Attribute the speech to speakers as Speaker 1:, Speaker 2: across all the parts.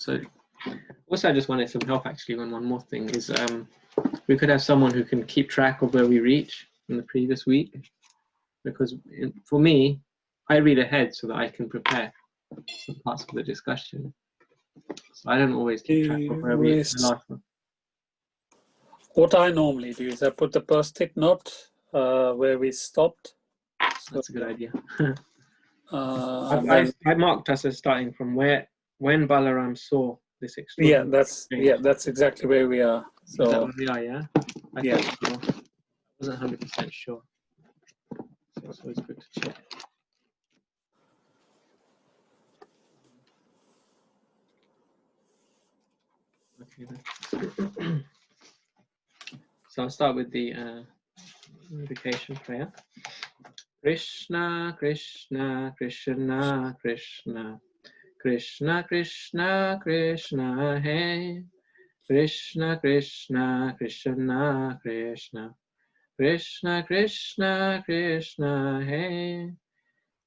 Speaker 1: So also I just wanted some help actually on one more thing is we could have someone who can keep track of where we reach in the previous week, because for me, I read ahead so that I can prepare some parts of the discussion. So I don't always keep track of where we the last one.
Speaker 2: What I normally do is I put the post-it note where we stopped.
Speaker 1: That's a good idea.
Speaker 2: I
Speaker 1: I marked us as starting from when Balaram saw this extraordinary exchange.
Speaker 2: that's exactly where we are. So
Speaker 1: is that where we are? Yeah. I wasn't 100% sure. So it's always good to check. Okay. So I'll start with the invocation prayer. Krishna, Krishna, Krishna, Krishna, Krishna, Krishna, Krishna, Hey. Krishna, Krishna, Krishna, Krishna, Krishna, Krishna, Krishna, Hey.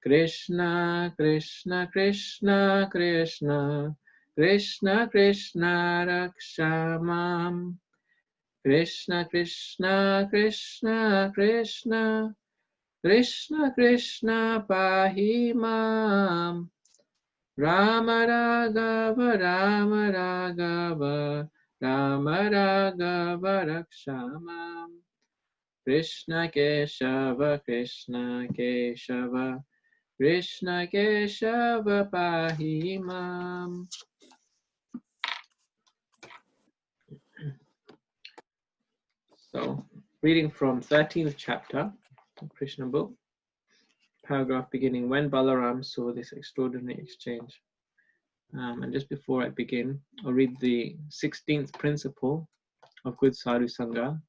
Speaker 1: Krishna, Krishna, Krishna, Krishna, Krishna, Krishna, Rakshamam. Krishna, Krishna, Krishna, Krishna, Krishna, Krishna, Pahimam. Rama Raghava, Rama Raghava, Rama Raghava, Rakshamam. Krishna Keshava, Krishna Keshava, Krishna Keshava, Pahimam. So, reading from 13th chapter of Krishna book, paragraph beginning, when Balaram saw this extraordinary exchange. And just before I begin, I'll read the 16th principle of good sadhu sangha.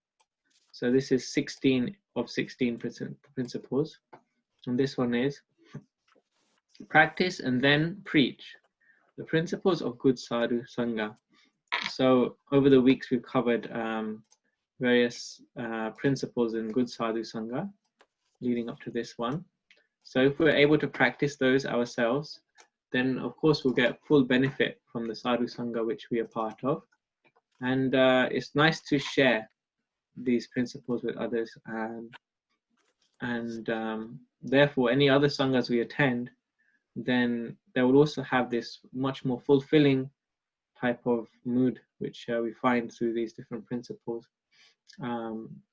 Speaker 1: So this is 16 of 16 principles. And this one is, practice and then preach. The principles of good sadhu sangha. So over the weeks we've covered various principles in good sadhu sangha leading up to this one. So if we're able to practice those ourselves, then of course we'll get full benefit from the sadhu sangha which we are part of. And it's nice to share these principles with others, and therefore any other sanghas we attend, then they will also have this much more fulfilling type of mood which we find through these different principles,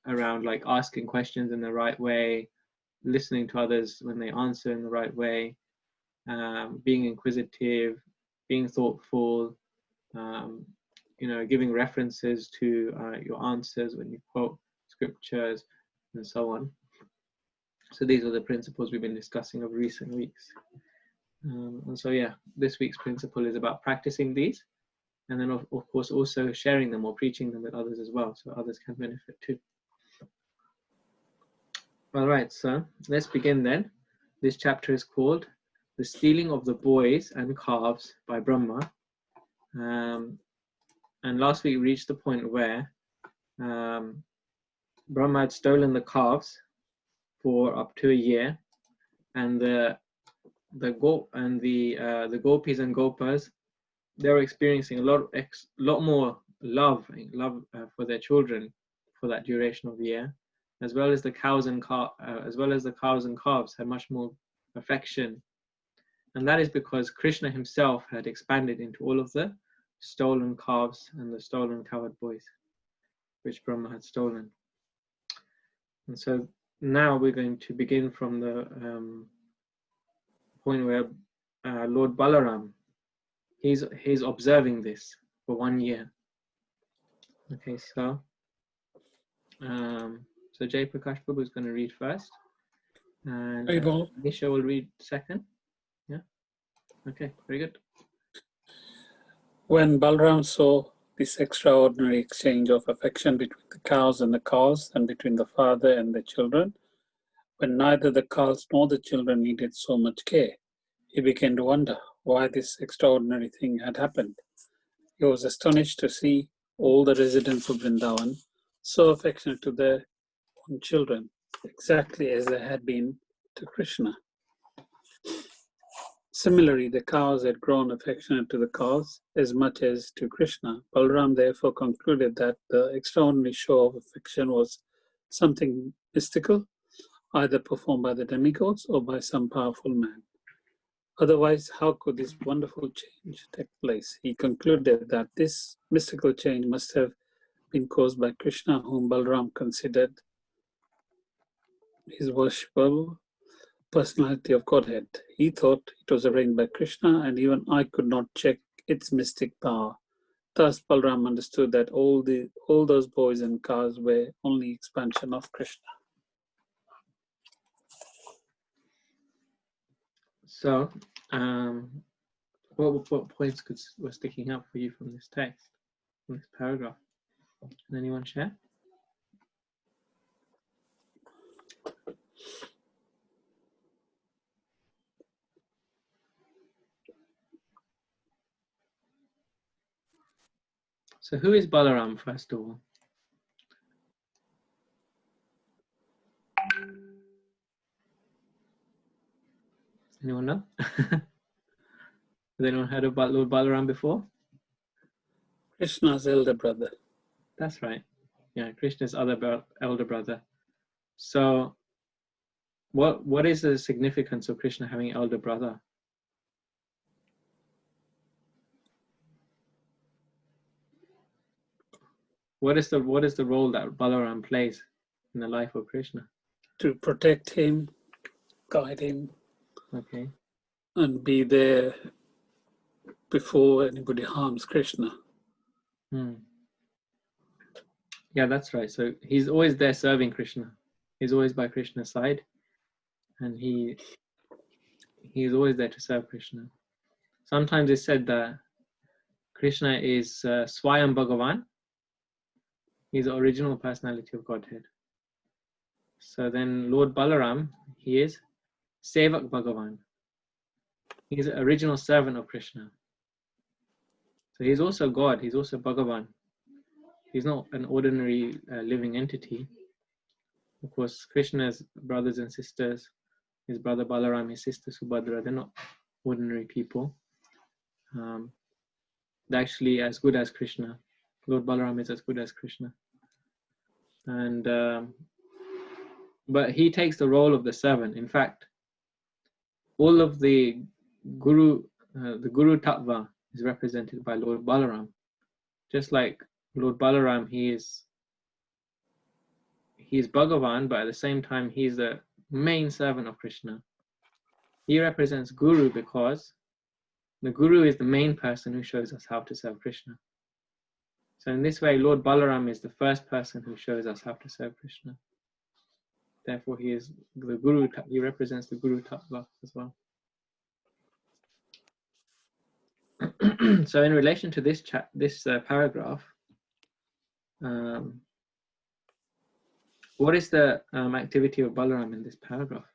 Speaker 1: around like asking questions in the right way, listening to others when they answer in the right way, being inquisitive, being thoughtful, giving references to your answers when you quote scriptures and so on. So these are the principles we've been discussing over recent weeks. And so yeah, this week's principle is about practicing these, and then of course also sharing them or preaching them with others as well, so others can benefit too. All right, so let's begin then. This chapter is called The Stealing of the Boys and Calves by Brahma. And last week we reached the point where Brahma had stolen the calves for up to a year, and the gopis and gopas, they were experiencing a lot more love for their children for that duration of the year, as well as the cows and calves had much more affection, and that is because Krishna himself had expanded into all of the stolen calves and the stolen cowherd boys, which Brahma had stolen. And so now we're going to begin from the point where Lord Balaram, he's observing this for 1 year. Okay, so Jay Prakash Prabhu is going to read first, and Nisha will read second. Yeah. Okay, very good.
Speaker 2: When Balaram saw this extraordinary exchange of affection between the cows and the calves, and between the father and the children, when neither the cows nor the children needed so much care, he began to wonder why this extraordinary thing had happened. He was astonished to see all the residents of Vrindavan so affectionate to their own children, exactly as they had been to Krishna. Similarly, the cows had grown affectionate to the calves as much as to Krishna. Balaram therefore concluded that the extraordinary show of affection was something mystical, either performed by the demigods or by some powerful man. Otherwise, how could this wonderful change take place? He concluded that this mystical change must have been caused by Krishna, whom Balaram considered his worshipable personality of Godhead. He thought it was arranged by Krishna, and even I could not check its mystic power. Thus, Balaram understood that all those boys and cows were only expansion of Krishna.
Speaker 1: So, what points were sticking out for you from this text, from this paragraph? Can anyone share? So, who is Balaram, first of all? Anyone know? Has anyone heard about Lord Balaram before?
Speaker 2: Krishna's elder brother.
Speaker 1: That's right. Yeah, Krishna's elder brother. So, what is the significance of Krishna having an elder brother? What is the role that Balaram plays in the life of Krishna?
Speaker 2: To protect him, guide him,
Speaker 1: Okay.
Speaker 2: and be there before anybody harms Krishna.
Speaker 1: Yeah, that's right. So he's always there serving Krishna. He's always by Krishna's side, and he is always there to serve Krishna. Sometimes it's said that Krishna is Swayam Bhagavan. He's the original personality of Godhead. So then Lord Balaram, he is Sevak Bhagavan. He's the original servant of Krishna. So he's also God. He's also Bhagavan. He's not an ordinary living entity. Of course, Krishna's brothers and sisters, his brother Balaram, his sister Subhadra, they're not ordinary people. They're actually as good as Krishna. Lord Balaram is as good as Krishna. And but he takes the role of the servant. In fact, all of the Guru Tattva is represented by Lord Balaram. Just like Lord Balaram, he is Bhagavan, but at the same time, he's the main servant of Krishna. He represents Guru because the Guru is the main person who shows us how to serve Krishna. So in this way, Lord Balaram is the first person who shows us how to serve Krishna. Therefore, he is the Guru. He represents the Guru Tattva as well. So in relation to this paragraph, what is the activity of Balaram in this paragraph?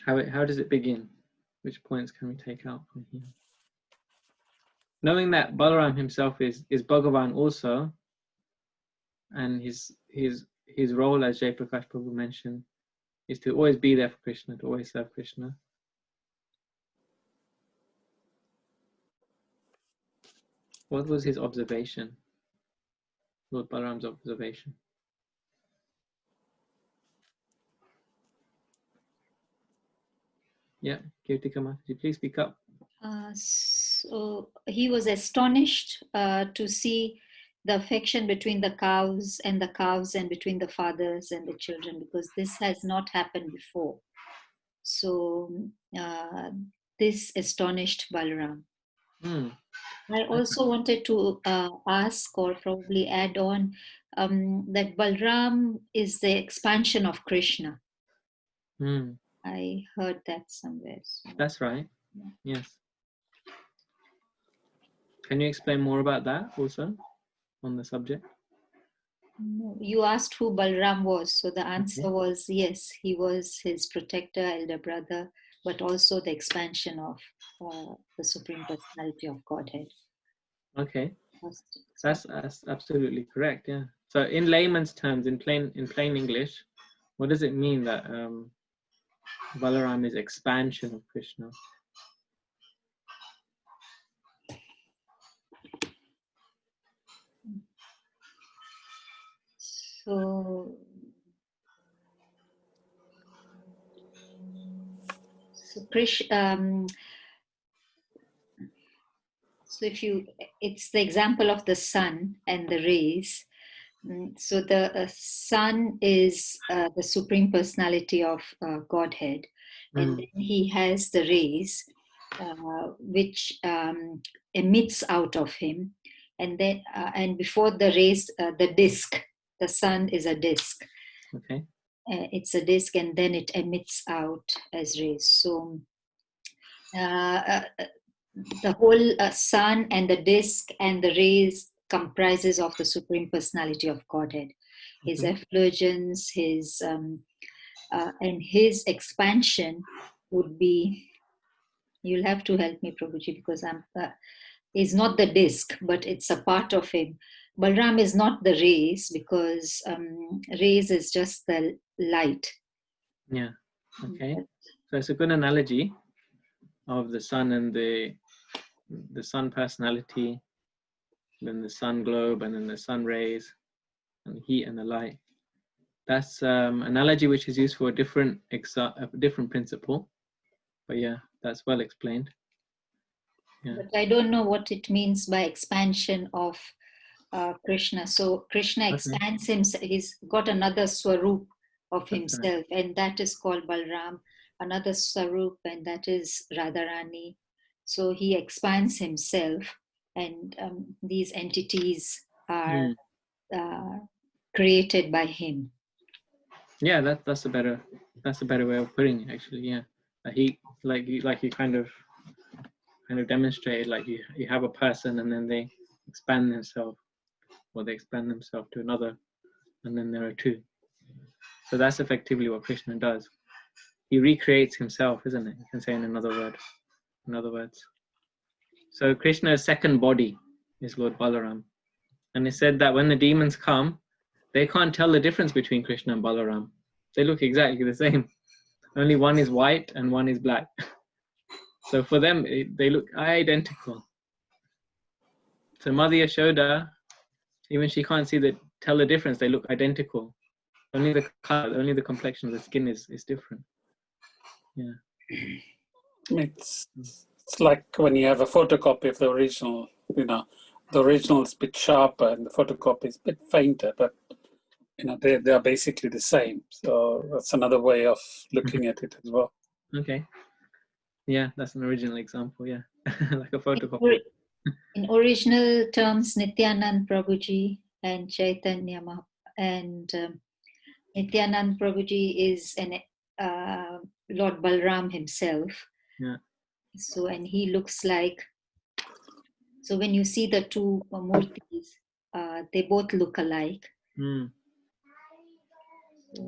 Speaker 1: How does it begin? Which points can we take out from here? Knowing that Balaram himself is Bhagavan also, and his role, as Jai Prakash Prabhu mentioned, is to always be there for Krishna, to always serve Krishna. What was his observation? Lord Balaram's observation. Yeah, Kirtika Mataji, please speak up.
Speaker 3: So he was astonished to see the affection between the cows and between the fathers and the children, because this has not happened before. So this astonished Balaram. I also wanted to ask, or probably add on, that Balaram is the expansion of Krishna. I heard that somewhere. So.
Speaker 1: That's right. Yes. Can you explain more about that also on the subject?
Speaker 3: No, you asked who Balaram was. So the answer was yes, he was his protector, elder brother, but also the expansion of the Supreme Personality of Godhead.
Speaker 1: Okay. That's absolutely correct. Yeah. So in layman's terms, in plain English, What does it mean that Balaram is expansion of Krishna?
Speaker 3: So, so it's the example of the sun and the rays. So the sun is the supreme personality of Godhead, and then he has the rays which emits out of him, and then and before the rays, the disk. The sun is a disk.
Speaker 1: Okay.
Speaker 3: It's a disk, and then it emits out as rays. So the whole sun and the disk and the rays comprises of the supreme personality of Godhead. His effulgence, his and his expansion would be. You'll have to help me, Prabhuji, because is not the disk, but it's a part of him. Balram is not the rays, because rays is just the light.
Speaker 1: Yeah. Okay. So it's a good analogy of the sun and the sun personality, then the sun globe, and then the sun rays, and the heat and the light. That's analogy which is used for a different principle. But yeah, that's well explained. Yeah.
Speaker 3: But I don't know what it means by expansion of Krishna. So Krishna expands himself. He's got another swarup of himself, and that is called Balram. Another swarup, and that is Radharani. So he expands himself, and these entities are created by him.
Speaker 1: Yeah, that's a better way of putting it, actually. Yeah, he kind of demonstrated, like you have a person, and then they expand themselves, or they expand themselves to another, and then there are two. So that's effectively what Krishna does. He recreates himself, isn't it? You can say in other words. So Krishna's second body is Lord Balaram, and it said that when the demons come, they can't tell the difference between Krishna and Balaram. They look exactly the same. Only one is white and one is black. So for them, they look identical. So Mother Yashoda, even she can't tell the difference. They look identical. Only the color, only the complexion of the skin is different. Yeah.
Speaker 2: It's like when you have a photocopy of the original, the original is a bit sharper and the photocopy is a bit fainter, but they are basically the same. So that's another way of looking at it as well.
Speaker 1: Okay. Yeah, that's an original example. Yeah, like a photocopy.
Speaker 3: In original terms, Nityanand Prabhuji and Chaitanya and Nityanand Prabhuji is Lord Balram himself.
Speaker 1: Yeah.
Speaker 3: So, and he looks like. So when you see the two murtis, they both look alike.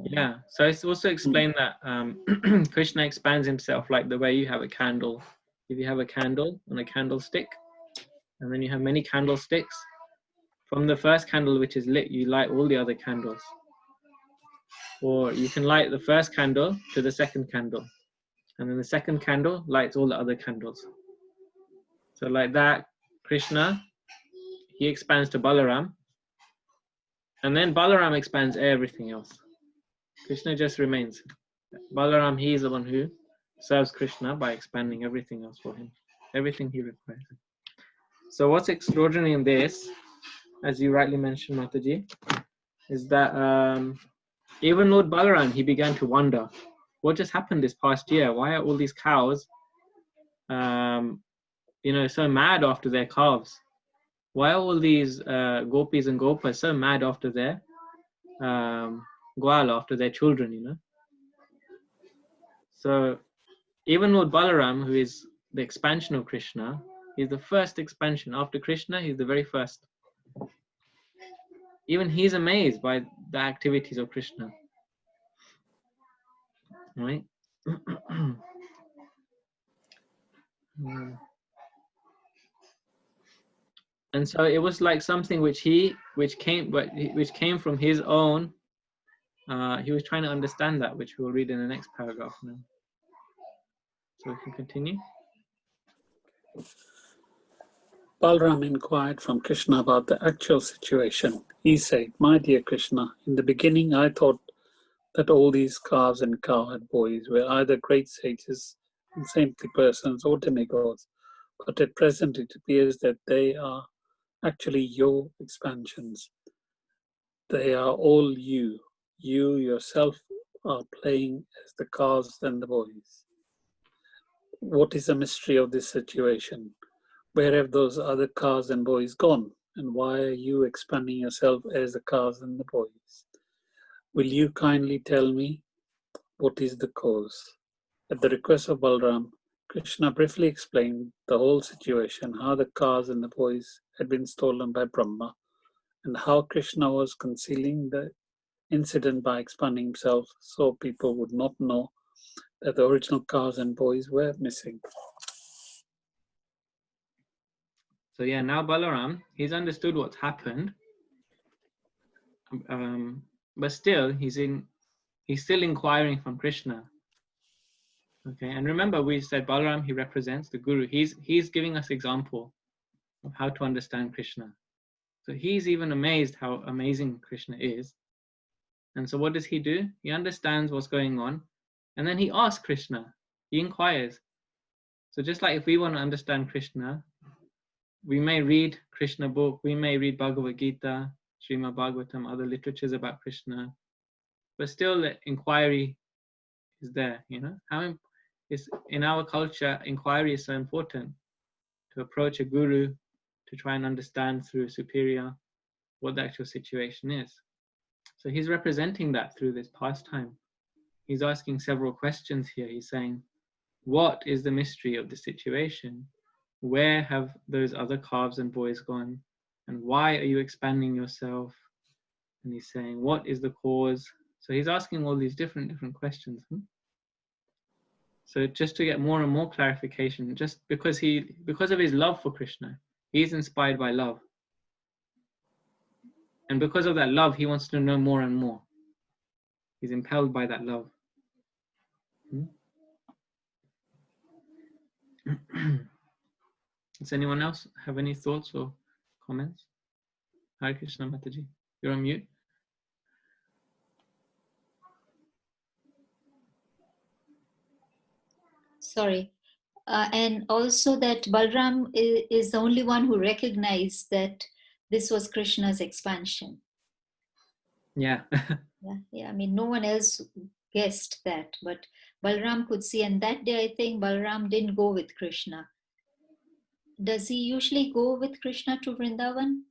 Speaker 1: Yeah, so it's also explained that Krishna expands himself like the way you have a candle. If you have a candle on a candlestick, and then you have many candlesticks, from the first candle which is lit, you light all the other candles. Or you can light the first candle to the second candle, and then the second candle lights all the other candles. So like that, Krishna, he expands to Balaram, and then Balaram expands everything else. Krishna just remains. Balaram, he is the one who serves Krishna by expanding everything else for him, everything he requires. So what's extraordinary in this, as you rightly mentioned, Mataji, is that even Lord Balaram, he began to wonder, what just happened this past year? Why are all these cows, so mad after their calves? Why are all these gopis and gopas so mad after their gwal, after their children, So even Lord Balaram, who is the expansion of Krishna, is the first expansion. After Krishna, he's the very first. Even he's amazed by the activities of Krishna. Right? And so it was like something which came from his own he was trying to understand that, which we'll read in the next paragraph now. So we can continue.
Speaker 2: Balram inquired from Krishna about the actual situation. He said, "My dear Krishna, in the beginning I thought that all these calves and cowherd boys were either great sages and saintly persons or demigods, but at present it appears that they are actually your expansions. They are all you. You yourself are playing as the calves and the boys. What is the mystery of this situation? Where have those other calves and boys gone? And why are you expanding yourself as the calves and the boys? Will you kindly tell me what is the cause?" At the request of Balram, Krishna briefly explained the whole situation, how the calves and the boys had been stolen by Brahma, and how Krishna was concealing the incident by expanding himself so people would not know that the original calves and boys were missing.
Speaker 1: So yeah, now Balaram, he's understood what's happened, but still he's still inquiring from Krishna. Okay, and remember we said Balaram, he represents the Guru. He's giving us example of how to understand Krishna. So he's even amazed how amazing Krishna is. And so what does he do? He understands what's going on, and then he asks Krishna. He inquires. So just like if we want to understand Krishna, we may read Krishna book, we may read Bhagavad Gita, Srimad Bhagavatam, other literatures about Krishna, but still the inquiry is there. How is in our culture, inquiry is so important, to approach a guru, to try and understand through a superior what the actual situation is. So he's representing that through this pastime. He's asking several questions here. He's saying, what is the mystery of the situation? Where have those other calves and boys gone? And why are you expanding yourself? And he's saying, what is the cause? So he's asking all these different questions. So just to get more and more clarification, just because of his love for Krishna, he's inspired by love. And because of that love, he wants to know more and more. He's impelled by that love. Does anyone else have any thoughts or comments? Hare Krishna, Mataji. You're on mute.
Speaker 3: Sorry. And also that Balram is the only one who recognized that this was Krishna's expansion.
Speaker 1: Yeah.
Speaker 3: Yeah. I mean, no one else guessed that, but Balram could see. And that day, I think Balram didn't go with Krishna. Does he usually go with Krishna to Vrindavan?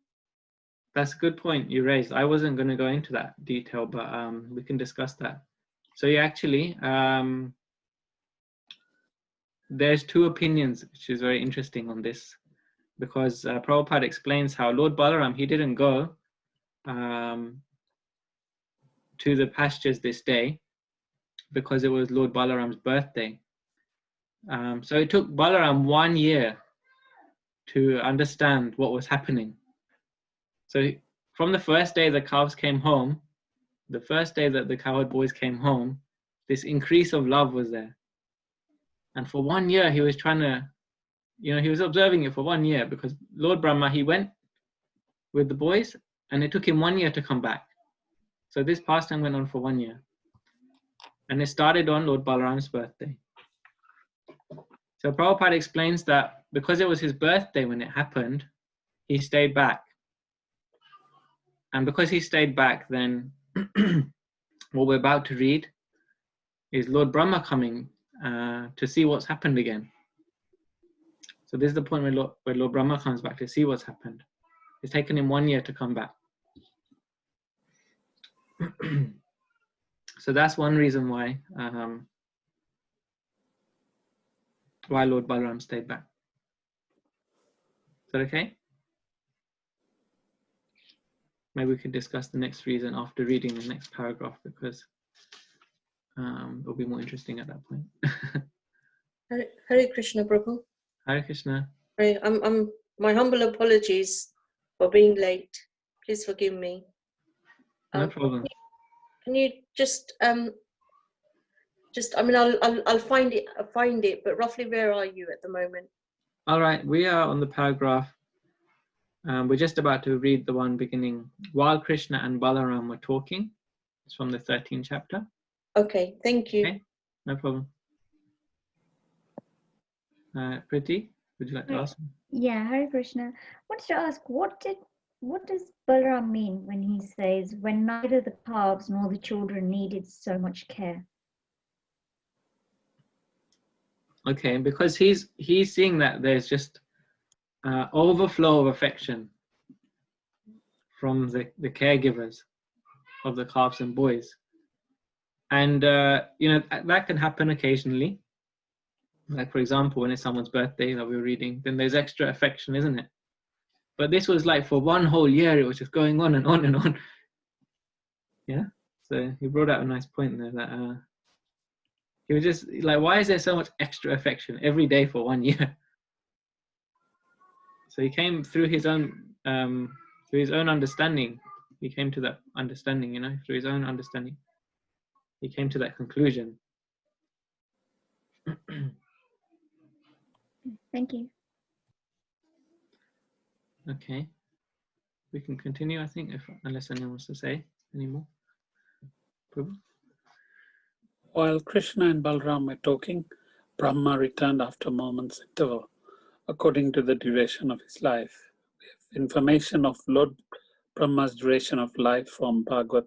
Speaker 1: That's a good point you raised. I wasn't going to go into that detail, but we can discuss that. So yeah, actually, there's two opinions, which is very interesting on this, because Prabhupada explains how Lord Balaram, he didn't go to the pastures this day because it was Lord Balaram's birthday. So it took Balaram 1 year to understand what was happening. So from the first day the calves came home, the first day that the cowherd boys came home, this increase of love was there. And for 1 year, he was trying to, he was observing it for 1 year, because Lord Brahma, he went with the boys and it took him 1 year to come back. So this pastime went on for 1 year. And it started on Lord Balaram's birthday. So Prabhupada explains that because it was his birthday when it happened, he stayed back. And because he stayed back, then what we're about to read is Lord Brahma coming to see what's happened again. So this is the point where Lord Brahma comes back to see what's happened. It's taken him 1 year to come back. So that's one reason why Lord Balaram stayed back. Is that okay? Maybe we can discuss the next reason after reading the next paragraph, because it'll be more interesting at that point.
Speaker 4: Hare Krishna, Prabhu.
Speaker 1: Hare Krishna.
Speaker 4: I'm my humble apologies for being late. Please forgive me.
Speaker 1: No problem.
Speaker 4: Can you just I mean, I'll find it, but roughly where are you at the moment?
Speaker 1: All right, we are on the paragraph. We're just about to read the one beginning, while Krishna and Balaram were talking. It's from the 13th chapter.
Speaker 4: Okay, thank you.
Speaker 1: Okay, no problem. Priti, would you like to ask?
Speaker 5: Yeah, Hare Krishna. I wanted to ask, what does Balaram mean when he says, when neither the calves nor the children needed so much care?
Speaker 1: Okay, because he's seeing that there's just overflow of affection from the caregivers of the calves and boys. And, that can happen occasionally. Like, for example, when it's someone's birthday that we're reading, then there's extra affection, isn't it? But this was like for one whole year, it was just going on and on and on. Yeah. So he brought out a nice point there that he was just like, why is there so much extra affection every day for 1 year? So he came through his own understanding. He came to that understanding, through his own understanding. He came to that conclusion.
Speaker 5: Thank you.
Speaker 1: Okay. We can continue, I think, unless anyone wants to say any more. Prabhu?
Speaker 2: While Krishna and Balaram were talking, Brahma returned after a moment's interval, according to the duration of his life. We have information of Lord Brahma's duration of life from Bhagavad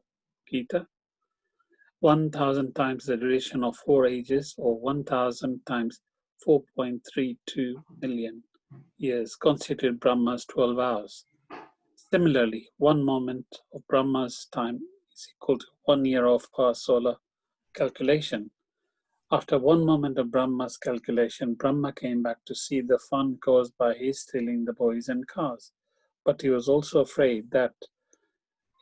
Speaker 2: Gita. 1,000 times the duration of 4 ages, or 1,000 times 4.32 million years, constituted Brahma's 12 hours. Similarly, 1 moment of Brahma's time is equal to 1 year of our solar calculation. After 1 moment of Brahma's calculation, Brahma came back to see the fun caused by his stealing the boys and cars. But he was also afraid that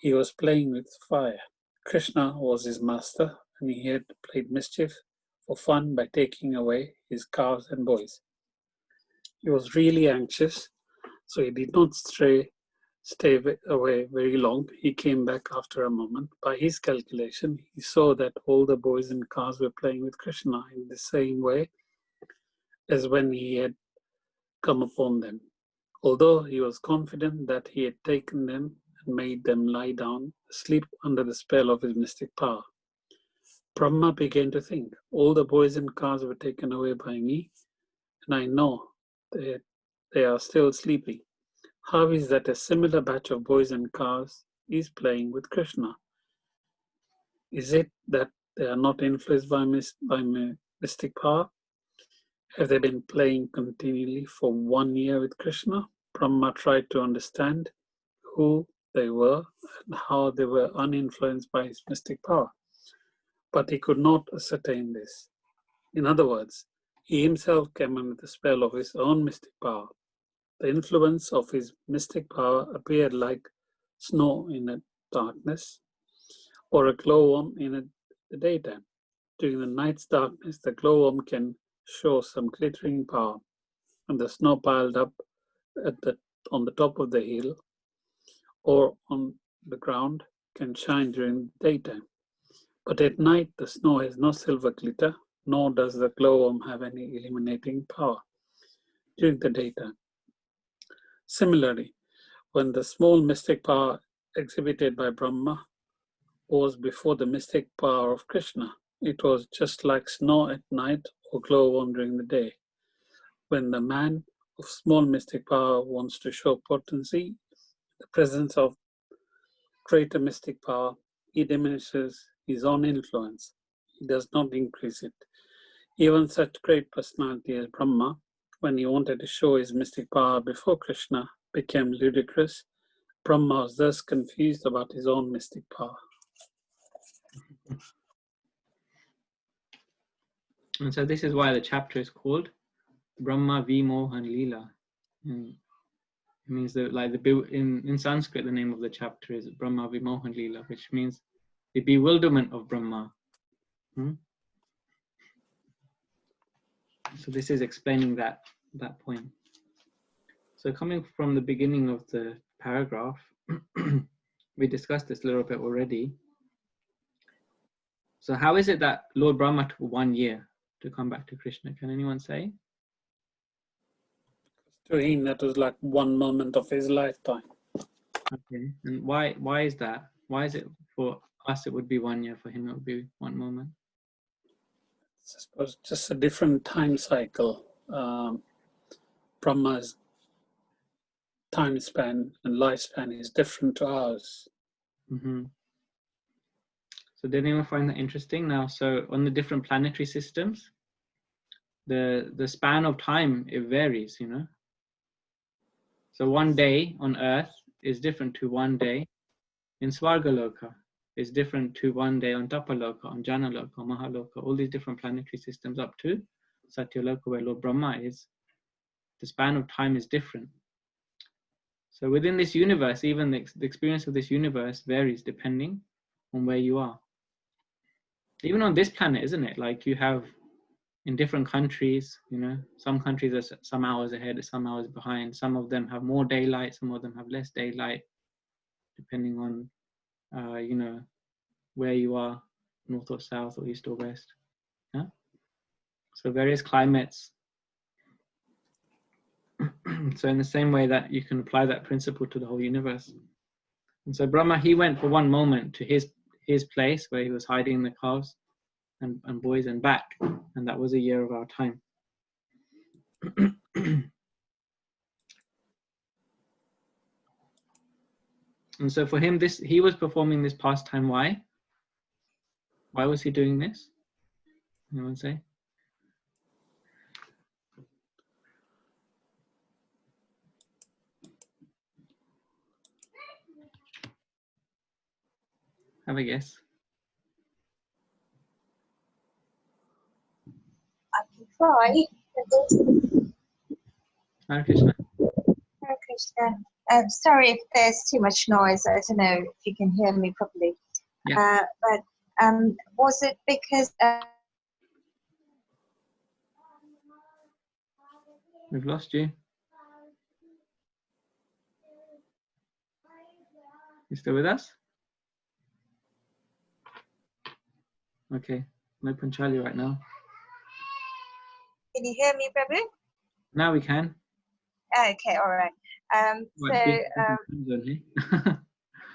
Speaker 2: he was playing with fire. Krishna was his master, and he had played mischief for fun by taking away his cows and boys. He was really anxious, so he did not stay away very long. He came back after a moment. By his calculation, he saw that all the boys and cows were playing with Krishna in the same way as when he had come upon them. Although he was confident that he had taken them and made them lie down, asleep under the spell of his mystic power. Brahma began to think, all the boys and cows were taken away by me, and I know that they are still sleeping. How is that a similar batch of boys and cows is playing with Krishna? Is it that they are not influenced by my mystic power? Have they been playing continually for 1 year with Krishna? Brahma tried to understand who they were and how they were uninfluenced by his mystic power. But he could not ascertain this. In other words, he himself came under the spell of his own mystic power. The influence of his mystic power appeared like snow in the darkness or a glowworm in the daytime. During the night's darkness, the glowworm can show some glittering power, and the snow piled up on the top of the hill or on the ground can shine during the daytime. But at night, the snow has no silver glitter, nor does the glowworm have any illuminating power during the daytime. Similarly, when the small mystic power exhibited by Brahma was before the mystic power of Krishna, it was just like snow at night or glowworm during the day. When the man of small mystic power wants to show potency, the presence of greater mystic power, he diminishes his own influence. He does not increase it. Even such great personality as Brahma, when he wanted to show his mystic power before Krishna, became ludicrous. Brahma was thus confused about his own mystic power.
Speaker 1: And so this is why the chapter is called Brahma Vimohan Leela. It means that, like, in Sanskrit, the name of the chapter is Brahma Vimohan Leela, which means the bewilderment of Brahma. So this is explaining that point. So coming from the beginning of the paragraph, we discussed this a little bit already. So how is it that Lord Brahma took 1 year to come back to Krishna? Can anyone say?
Speaker 2: To him, that was like one moment of his lifetime.
Speaker 1: Okay, and why is that? Why is it for us it would be 1 year, for him it would be one moment?
Speaker 2: I suppose just a different time cycle. Brahma's time span and lifespan is different to ours.
Speaker 1: Mm-hmm. So did anyone find that interesting? Now, so on the different planetary systems, the span of time, it varies, you know. So 1 day on Earth is different to 1 day in Svargaloka, is different to 1 day on Tapaloka, on Janaloka, Mahaloka, all these different planetary systems up to Satyaloka, where Lord Brahma is. The span of time is different. So within this universe, even the experience of this universe varies depending on where you are. Even on this planet, isn't it? Like you have in different countries, you know, some countries are some hours ahead, some hours behind. Some of them have more daylight, some of them have less daylight, depending on, you know, where you are, north or south or east or west. Yeah? So various climates. So in the same way that you can apply that principle to the whole universe. And so Brahma, he went for one moment to his place where he was hiding the calves and boys and back. And that was a year of our time. And so for him, he was performing this pastime. Why? Why was he doing this? Anyone say? Have a guess.
Speaker 6: I can try.
Speaker 1: Hare Krishna.
Speaker 6: Hare Krishna. Sorry if there's too much noise. I don't know if you can hear me properly.
Speaker 1: Yeah.
Speaker 6: But was it because
Speaker 1: We've lost you. You still with us? Okay. No Panchali right now.
Speaker 6: can you hear me, Prabhu?
Speaker 1: Now we can.
Speaker 6: Okay, all right.
Speaker 1: What,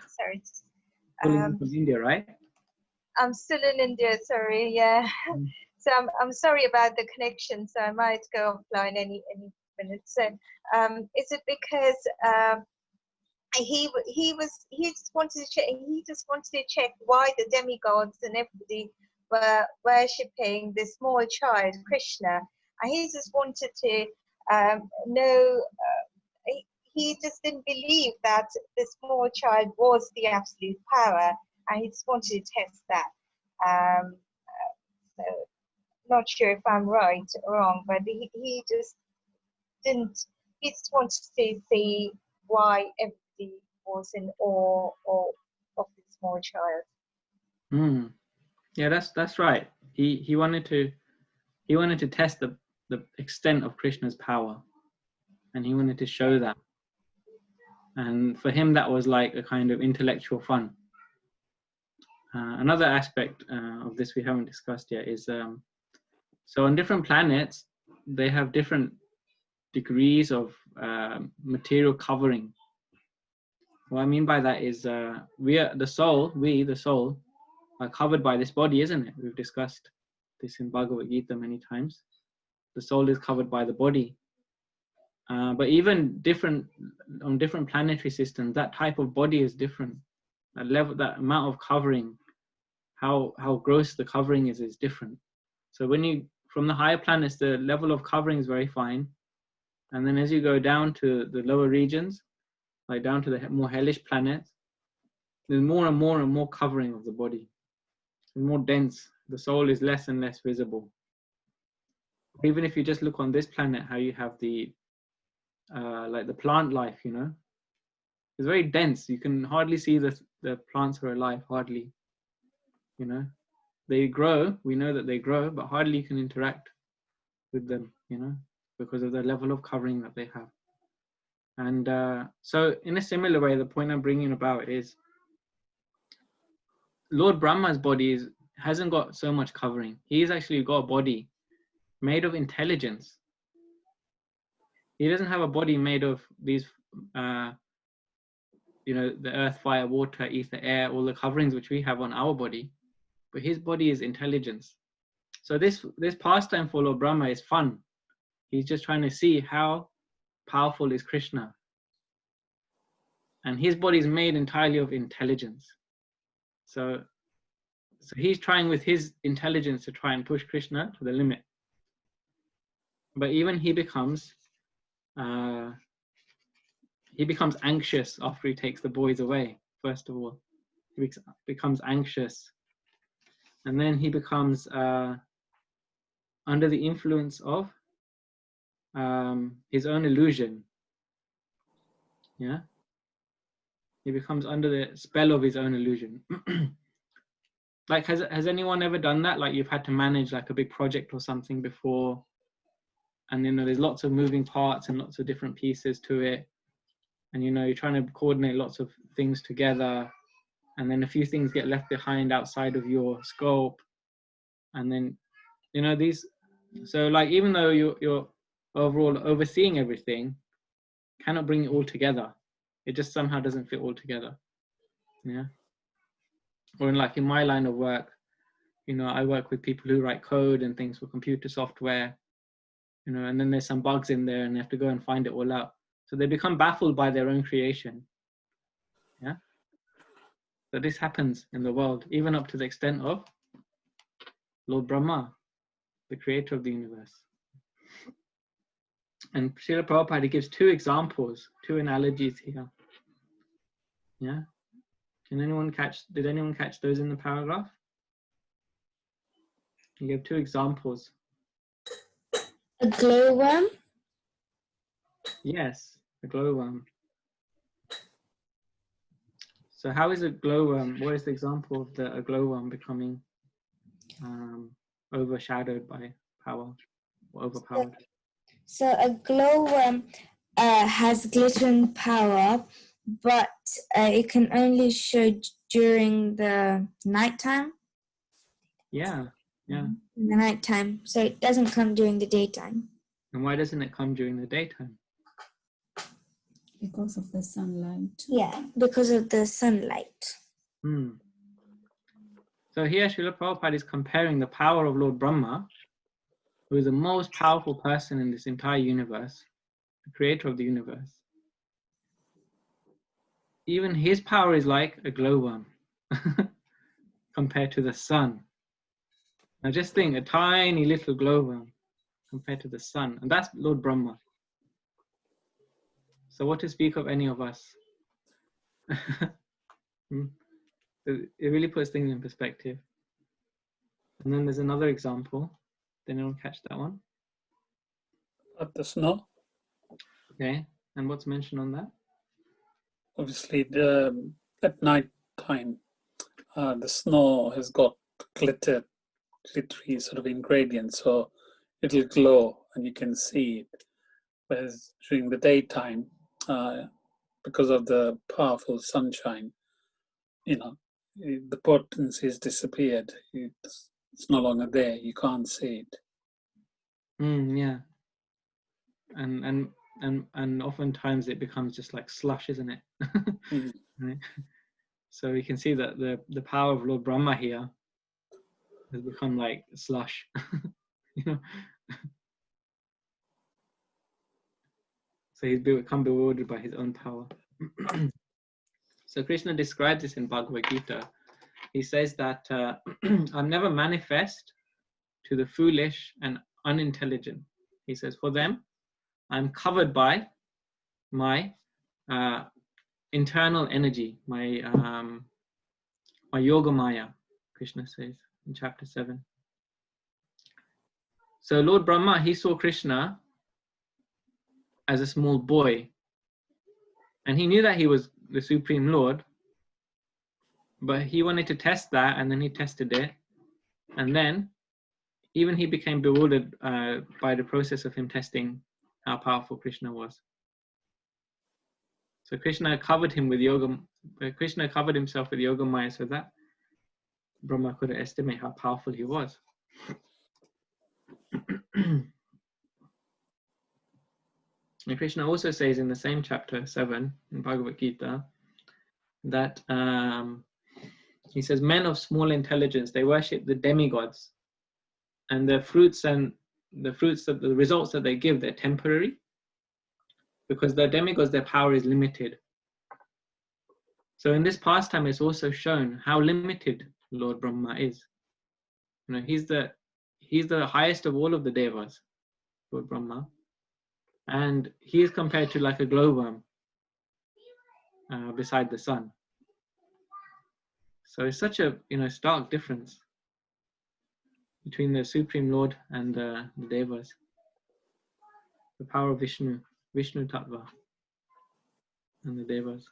Speaker 6: Sorry.
Speaker 1: Calling in from India, right?
Speaker 6: I'm still in India. Sorry. Yeah. So I'm sorry about the connection. So I might go offline any minute. So is it because he just wanted to check why the demigods and everybody were worshipping this small child Krishna, and he just wanted to know. He just didn't believe that the small child was the absolute power, and he just wanted to test that. So not sure if I'm right or wrong, but he just didn't. He just wanted to see why everybody was in awe of the small child.
Speaker 1: Yeah, that's right. He wanted to test the extent of Krishna's power, and he wanted to show that. And for him, that was like a kind of intellectual fun. Another aspect of this we haven't discussed yet is so on different planets they have different degrees of material covering. What I mean by that is the soul are covered by this body, isn't it? We've discussed this in Bhagavad Gita many times. The soul is covered by the body. But even on different planetary systems, that type of body is different. That amount of covering, how gross the covering is different. So from the higher planets, the level of covering is very fine. And then as you go down to the lower regions, like down to the more hellish planets, there's more and more and more covering of the body. It's more dense. The soul is less and less visible. Even if you just look on this planet, how you have the like the plant life, you know, it's very dense. You can hardly see the plants are alive, hardly. You know, they grow. We know that they grow, but hardly you can interact with them, you know, because of the level of covering that they have. And so in a similar way, the point I'm bringing about is Lord Brahma's body hasn't got so much covering. He's actually got a body made of intelligence. He doesn't have a body made of these, the earth, fire, water, ether, air, all the coverings which we have on our body. But his body is intelligence. So this pastime for Lord Brahma is fun. He's just trying to see how powerful is Krishna. And his body is made entirely of intelligence. So he's trying with his intelligence to try and push Krishna to the limit. But even he becomes anxious after he takes the boys away. First of all, he becomes anxious, and then he becomes under the influence of his own illusion. Yeah, he becomes under the spell of his own illusion. Like, has anyone ever done that? Like, you've had to manage like a big project or something before, and there's lots of moving parts and lots of different pieces to it, and you're trying to coordinate lots of things together, and then a few things get left behind outside of your scope, and then so like, even though you're overall overseeing everything, cannot bring it all together. It just somehow doesn't fit all together. Yeah. Or in my line of work, I work with people who write code and things for computer software, and then there's some bugs in there and they have to go and find it all out. So they become baffled by their own creation. Yeah. So this happens in the world, even up to the extent of Lord Brahma, the creator of the universe. And Srila Prabhupada gives two examples, two analogies here. Yeah. Did anyone catch those in the paragraph? He gave two examples.
Speaker 7: A glowworm?
Speaker 1: Yes, a glowworm. So how is a glowworm, what is the example of a glowworm becoming overshadowed by power, or overpowered?
Speaker 7: So a glowworm has glittering power, but it can only show during the nighttime.
Speaker 1: Yeah.
Speaker 7: In the nighttime, so it doesn't come during the daytime.
Speaker 1: And why doesn't it come during the daytime?
Speaker 8: Because of the sunlight.
Speaker 7: Yeah, because of the sunlight.
Speaker 1: So here Srila Prabhupada is comparing the power of Lord Brahma, who is the most powerful person in this entire universe, the creator of the universe. Even his power is like a glowworm compared to the sun. Now just think, a tiny little glowworm compared to the sun, and that's Lord Brahma. So what to speak of any of us? It really puts things in perspective. And then there's another example. Did anyone catch that one?
Speaker 2: At the snow.
Speaker 1: Okay, and what's mentioned on that?
Speaker 2: Obviously, at night time, the snow has got glittery sort of ingredients, so it'll glow and you can see it. Whereas during the daytime, because of the powerful sunshine, the potency has disappeared. It's no longer there. You can't see it.
Speaker 1: Yeah. And oftentimes it becomes just like slush, isn't it? Right? So we can see that the power of Lord Brahma here has become like slush. So he's become bewildered by his own power. So Krishna describes this in Bhagavad Gita. He says that I'm never manifest to the foolish and unintelligent. He says, for them, I'm covered by my internal energy, my yoga maya, Krishna says in chapter 7. So Lord Brahma, he saw Krishna as a small boy, and he knew that he was the Supreme Lord, but he wanted to test that, and then he tested it, and then even he became bewildered by the process of him testing how powerful Krishna was. So Krishna covered him with yoga. Krishna covered himself with yoga maya, so that Brahma couldn't estimate how powerful he was. And Krishna also says in the same chapter 7 in Bhagavad Gita that he says, men of small intelligence, they worship the demigods, and the results that they give, they're temporary, because the demigods, their power is limited. So in this pastime, it's also shown how limited Lord Brahma is. You know, he's the highest of all of the devas, Lord Brahma, and he is compared to like a glowworm beside the sun. So it's such a stark difference between the Supreme Lord and the devas. The power of Vishnu Tattva, and the devas.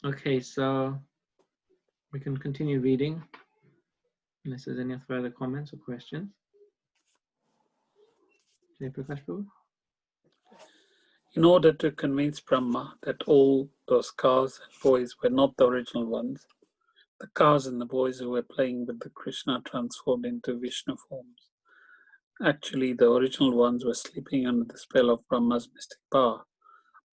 Speaker 1: Okay, so we can continue reading unless there's any further comments or questions. Jai Prakash Prabhu?
Speaker 2: In order to convince Brahma that all those cows and boys were not the original ones, the cows and the boys who were playing with the Krishna transformed into Vishnu forms. Actually, the original ones were sleeping under the spell of Brahma's mystic power,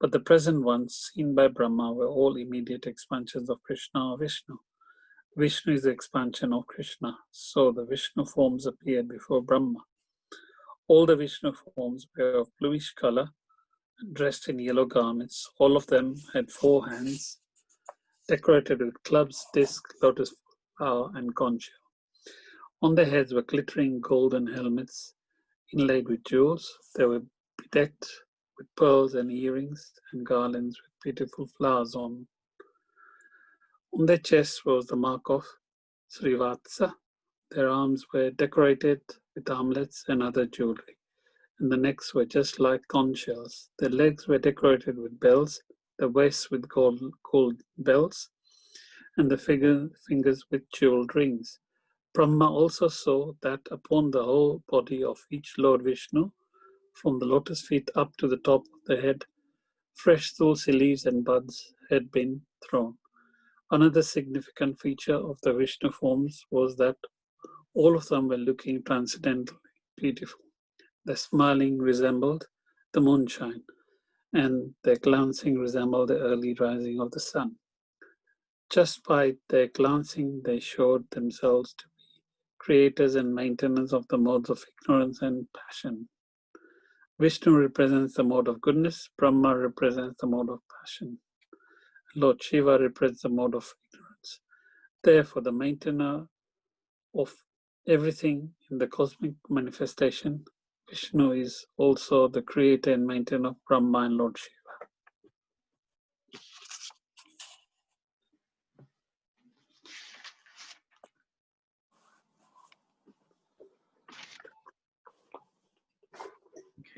Speaker 2: but the present ones seen by Brahma were all immediate expansions of Krishna or Vishnu. Vishnu is the expansion of Krishna, so the Vishnu forms appeared before Brahma. All the Vishnu forms were of bluish color, dressed in yellow garments. All of them had 4 hands, decorated with clubs, discs, lotus flower, and conch shell. On their heads were glittering golden helmets inlaid with jewels. They were bedecked with pearls and earrings and garlands with beautiful flowers on. On their chests was the mark of Srivatsa. Their arms were decorated with armlets and other jewelry, and the necks were just like conch shells. Their legs were decorated with bells, the waists with gold bells, and the fingers with jeweled rings. Brahma also saw that upon the whole body of each Lord Vishnu, from the lotus feet up to the top of the head, fresh tulsi leaves and buds had been thrown. Another significant feature of the Vishnu forms was that all of them were looking transcendently beautiful. Their smiling resembled the moonshine, and their glancing resembled the early rising of the sun. Just by their glancing, they showed themselves to be creators and maintainers of the modes of ignorance and passion. Vishnu represents the mode of goodness, Brahma represents the mode of passion, Lord Shiva represents the mode of ignorance. Therefore, the maintainer of everything in the cosmic manifestation, Vishnu is also the creator and maintainer of Brahma and Lord Shiva.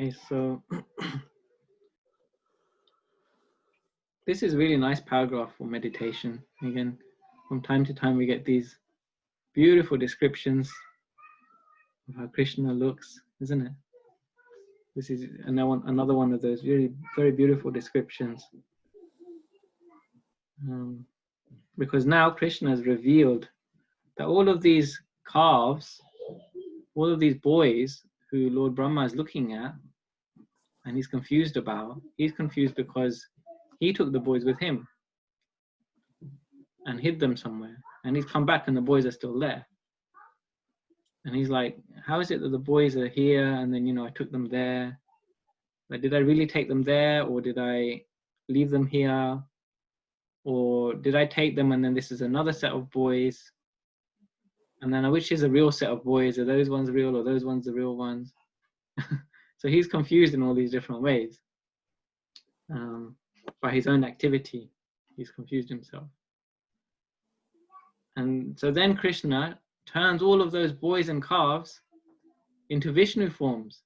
Speaker 1: Okay, so this is a really nice paragraph for meditation. Again, from time to time we get these beautiful descriptions of how Krishna looks, isn't it? This is another one of those really very beautiful descriptions. Because now Krishna has revealed that all of these calves, all of these boys who Lord Brahma is looking at and he's confused about, he's confused because he took the boys with him and hid them somewhere. And he's come back and the boys are still there. And he's like, how is it that the boys are here and then, I took them there? Like, did I really take them there, or did I leave them here? Or did I take them and then this is another set of boys? And then which is a real set of boys? Are those ones real or those ones the real ones? So he's confused in all these different ways. By his own activity, he's confused himself. And so then Krishna turns all of those boys and calves into Vishnu forms.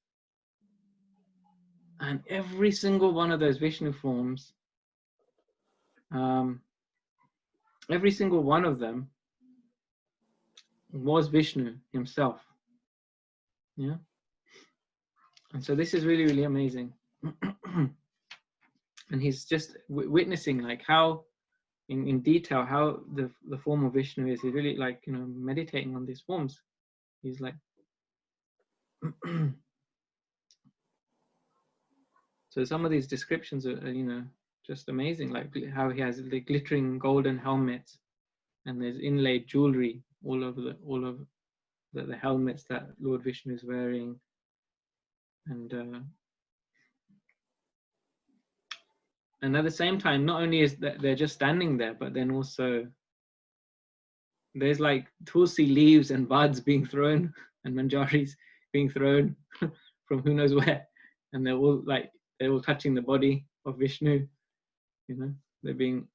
Speaker 1: And every single one of those Vishnu forms, every single one of them was Vishnu himself. Yeah. And so this is really, really amazing. and he's just witnessing like how in detail how the form of Vishnu is. He's really like, you know, meditating on these forms. He's like so some of these descriptions are, you know, just amazing, like how he has the glittering golden helmets and there's inlaid jewelry all over the helmets that Lord Vishnu is wearing. And at the same time, not only is that they're just standing there, but then also there's like tulsi leaves and buds being thrown and manjaris being thrown from who knows where, and they're all touching the body of Vishnu. You know, they're being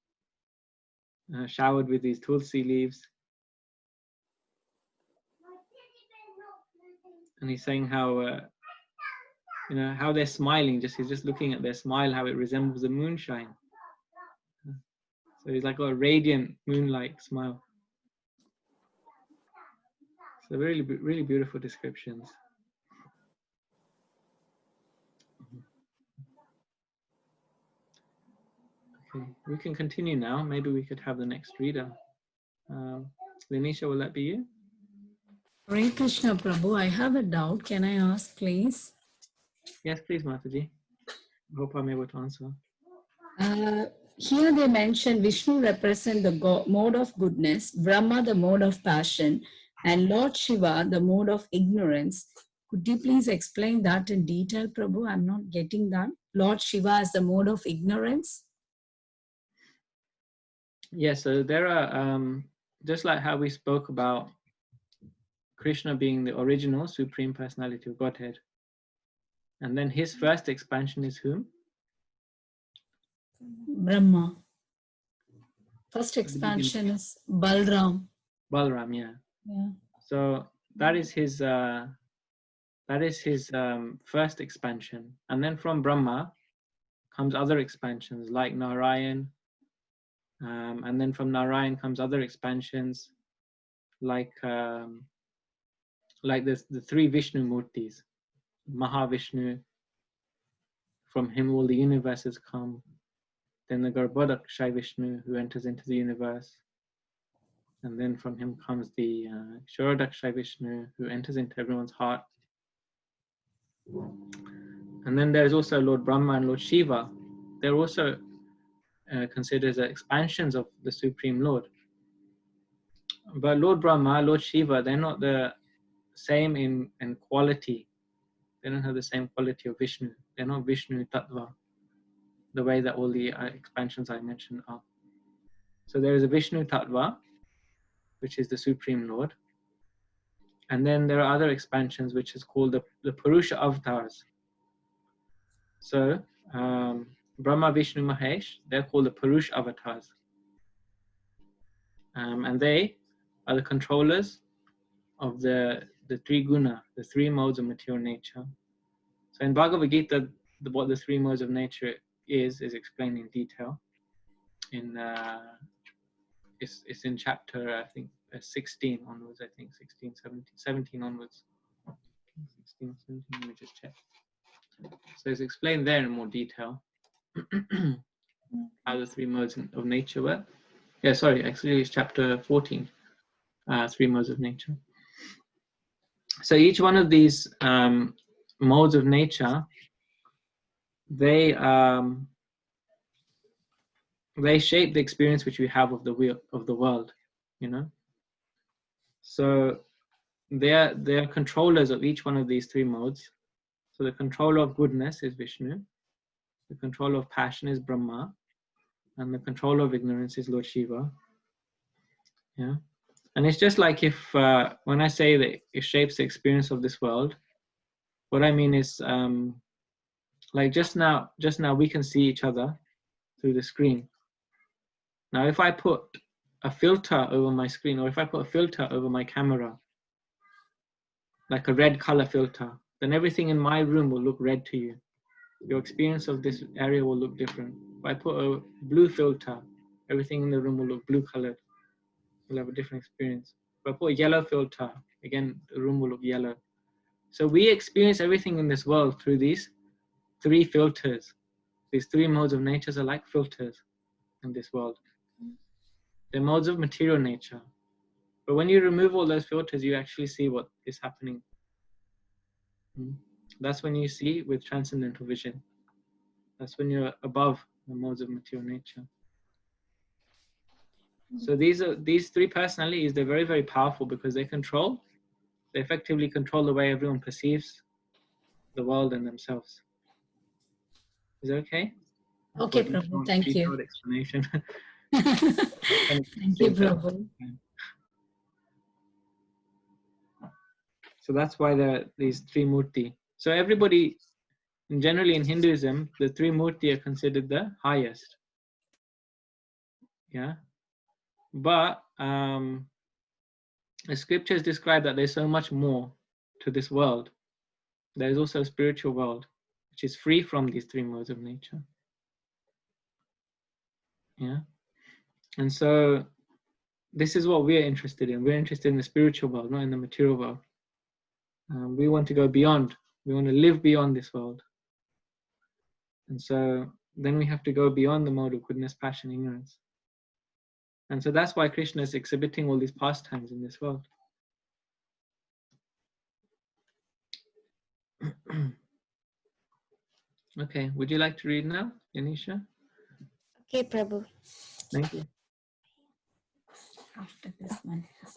Speaker 1: showered with these tulsi leaves. And he's saying how you know, how they're smiling. He's just looking at their smile, how it resembles the moonshine. So he's like got a radiant moonlight smile. So really, really beautiful descriptions. Okay, we can continue now. Maybe we could have the next reader. Linisha, will that be you?
Speaker 8: Hare Krishna Prabhu, I have a doubt. Can I ask, please?
Speaker 1: Yes, please, Mataji. I hope I'm able to answer.
Speaker 8: Here they mention Vishnu represent the mode of goodness, Brahma the mode of passion, and Lord Shiva the mode of ignorance. Could you please explain that in detail, Prabhu? I'm not getting that. Lord Shiva is the mode of ignorance?
Speaker 1: Yes, so there are, just like how we spoke about Krishna being the original Supreme Personality of Godhead. And then his first expansion is whom?
Speaker 8: Brahma. First expansion is Balram.
Speaker 1: Balram, yeah.
Speaker 8: Yeah.
Speaker 1: So that is his first expansion. And then from Brahma comes other expansions like Narayan. And then from Narayan comes other expansions like the three Vishnu Murtis. Mahavishnu, from him all the universes come. Then the Garbhodakshay Vishnu, who enters into the universe. And then from him comes the Ksharodakshay Vishnu, who enters into everyone's heart. And then there's also Lord Brahma and Lord Shiva. They're also considered as expansions of the Supreme Lord. But Lord Brahma, Lord Shiva, they're not the same in quality. They don't have the same quality of Vishnu. They're not Vishnu Tattva, the way that all the expansions I mentioned are. So there is a Vishnu Tattva, which is the Supreme Lord. And then there are other expansions, which is called the Purusha avatars. So Brahma, Vishnu, Mahesh, they're called the Purusha avatars. And they are the controllers of the three guna, the three modes of material nature. So in Bhagavad Gita, what the three modes of nature is explained in detail. It's in chapter, I think, 16 onwards, 16, 17 onwards. 16, 17, let me just check. So it's explained there in more detail how the three modes of nature work. Yeah, sorry, actually it's chapter 14, three modes of nature. So each one of these modes of nature, they shape the experience which we have of the world, you know. So they're controllers of each one of these three modes. So the controller of goodness is Vishnu, the controller of passion is Brahma, and the controller of ignorance is Lord Shiva. Yeah, and it's just like if when I say that it shapes the experience of this world, what I mean is like just now we can see each other through the screen. Now, if I put a filter over my screen, or if I put a filter over my camera, like a red color filter, then everything in my room will look red to you. Your experience of this area will look different. If I put a blue filter, everything in the room will look blue colored. You'll have a different experience. If I put a yellow filter, again, the room will look yellow. So we experience everything in this world through these three filters. these three modes of nature are like filters in this world. They're modes of material nature. But when you remove all those filters, you actually see what is happening. That's when you see with transcendental vision. That's when you're above the modes of material nature. So these three personalities, they're very, very powerful because they effectively control the way everyone perceives the world and themselves. Is that okay?
Speaker 8: Okay, Prabhu, thank you.
Speaker 1: Detailed explanation.
Speaker 8: Thank you, Prabhu.
Speaker 1: So that's why there are these three murti. So everybody, generally in Hinduism, the three murti are considered the highest. Yeah. But the scriptures describe that there's so much more to this world. There is also a spiritual world, which is free from these three modes of nature. Yeah. And so this is what we're interested in. We're interested in the spiritual world, not in the material world. We want to go beyond. We want to live beyond this world. And so then we have to go beyond the mode of goodness, passion, ignorance. And so that's why Krishna is exhibiting all these pastimes in this world. Okay, would you like to read now, Yanisha?
Speaker 7: Okay, Prabhu.
Speaker 1: Thank you.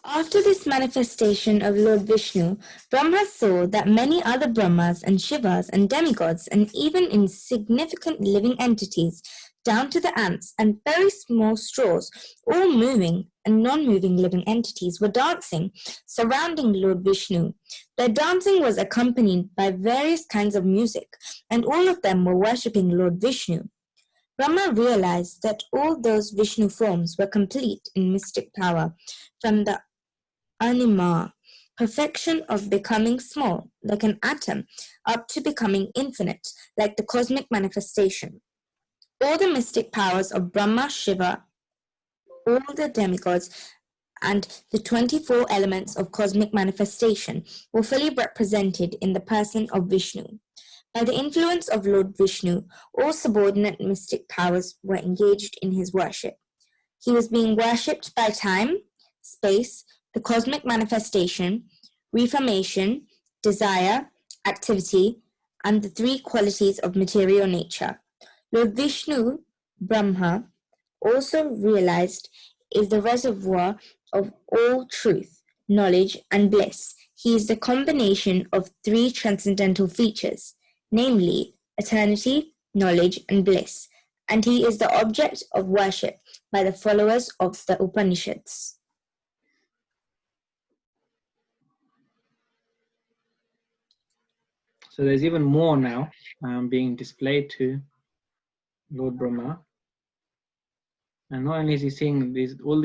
Speaker 7: After this manifestation of Lord Vishnu, Brahma saw that many other Brahmas and Shivas and demigods and even insignificant living entities, down to the ants and very small straws, all moving and non-moving living entities were dancing, surrounding Lord Vishnu. Their dancing was accompanied by various kinds of music, and all of them were worshipping Lord Vishnu. Brahma realized that all those Vishnu forms were complete in mystic power, from the anima, perfection of becoming small, like an atom, up to becoming infinite, like the cosmic manifestation. All the mystic powers of Brahma, Shiva, all the demigods, and the 24 elements of cosmic manifestation were fully represented in the person of Vishnu. By the influence of Lord Vishnu, all subordinate mystic powers were engaged in his worship. He was being worshipped by time, space, the cosmic manifestation, reformation, desire, activity, and the three qualities of material nature. Lord Vishnu, Brahma, also realized is the reservoir of all truth, knowledge, and bliss. He is the combination of three transcendental features, namely eternity, knowledge, and bliss, and he is the object of worship by the followers of the Upanishads.
Speaker 1: So there's even more now being displayed to Lord Brahma. And not only is he seeing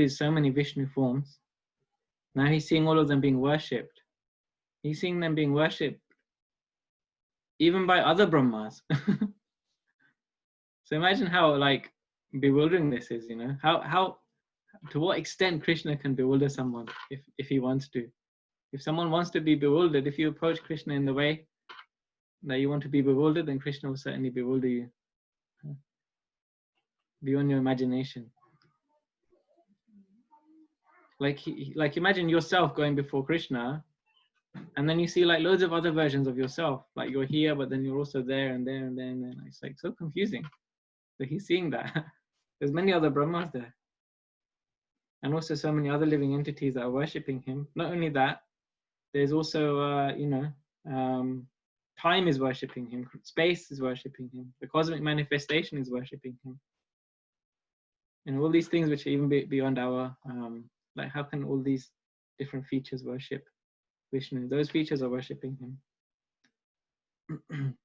Speaker 1: so many Vishnu forms, now he's seeing all of them being worshipped. He's seeing them being worshipped even by other Brahmas. So imagine how bewildering this is, you know, how to what extent Krishna can bewilder someone if he wants to. If someone wants to be bewildered, if you approach Krishna in the way that you want to be bewildered, then Krishna will certainly bewilder you beyond your imagination. Like imagine yourself going before Krishna, and then you see like loads of other versions of yourself. Like you're here, but then you're also there and there and there and there. It's like so confusing. So he's seeing that. There's many other Brahmas there. And also so many other living entities that are worshipping him. Not only that, there's also, time is worshipping him. Space is worshipping him. The cosmic manifestation is worshipping him. And all these things which are even beyond our, like how can all these different features worship Vishnu? Those features are worshipping him.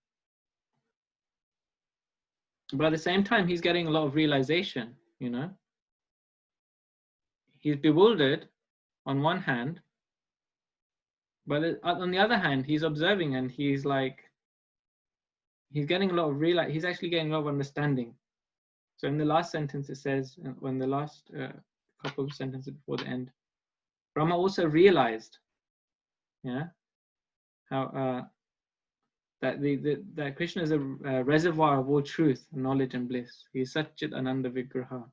Speaker 1: But at the same time, he's getting a lot of realization, you know. He's bewildered on one hand, but on the other hand, he's observing and he's getting a lot of he's actually getting a lot of understanding. So in the last sentence, it says, when the last couple of sentences before the end, Brahma also realized, yeah, how that Krishna is a reservoir of all truth, knowledge and bliss. He is Satchit Ananda Vigraha.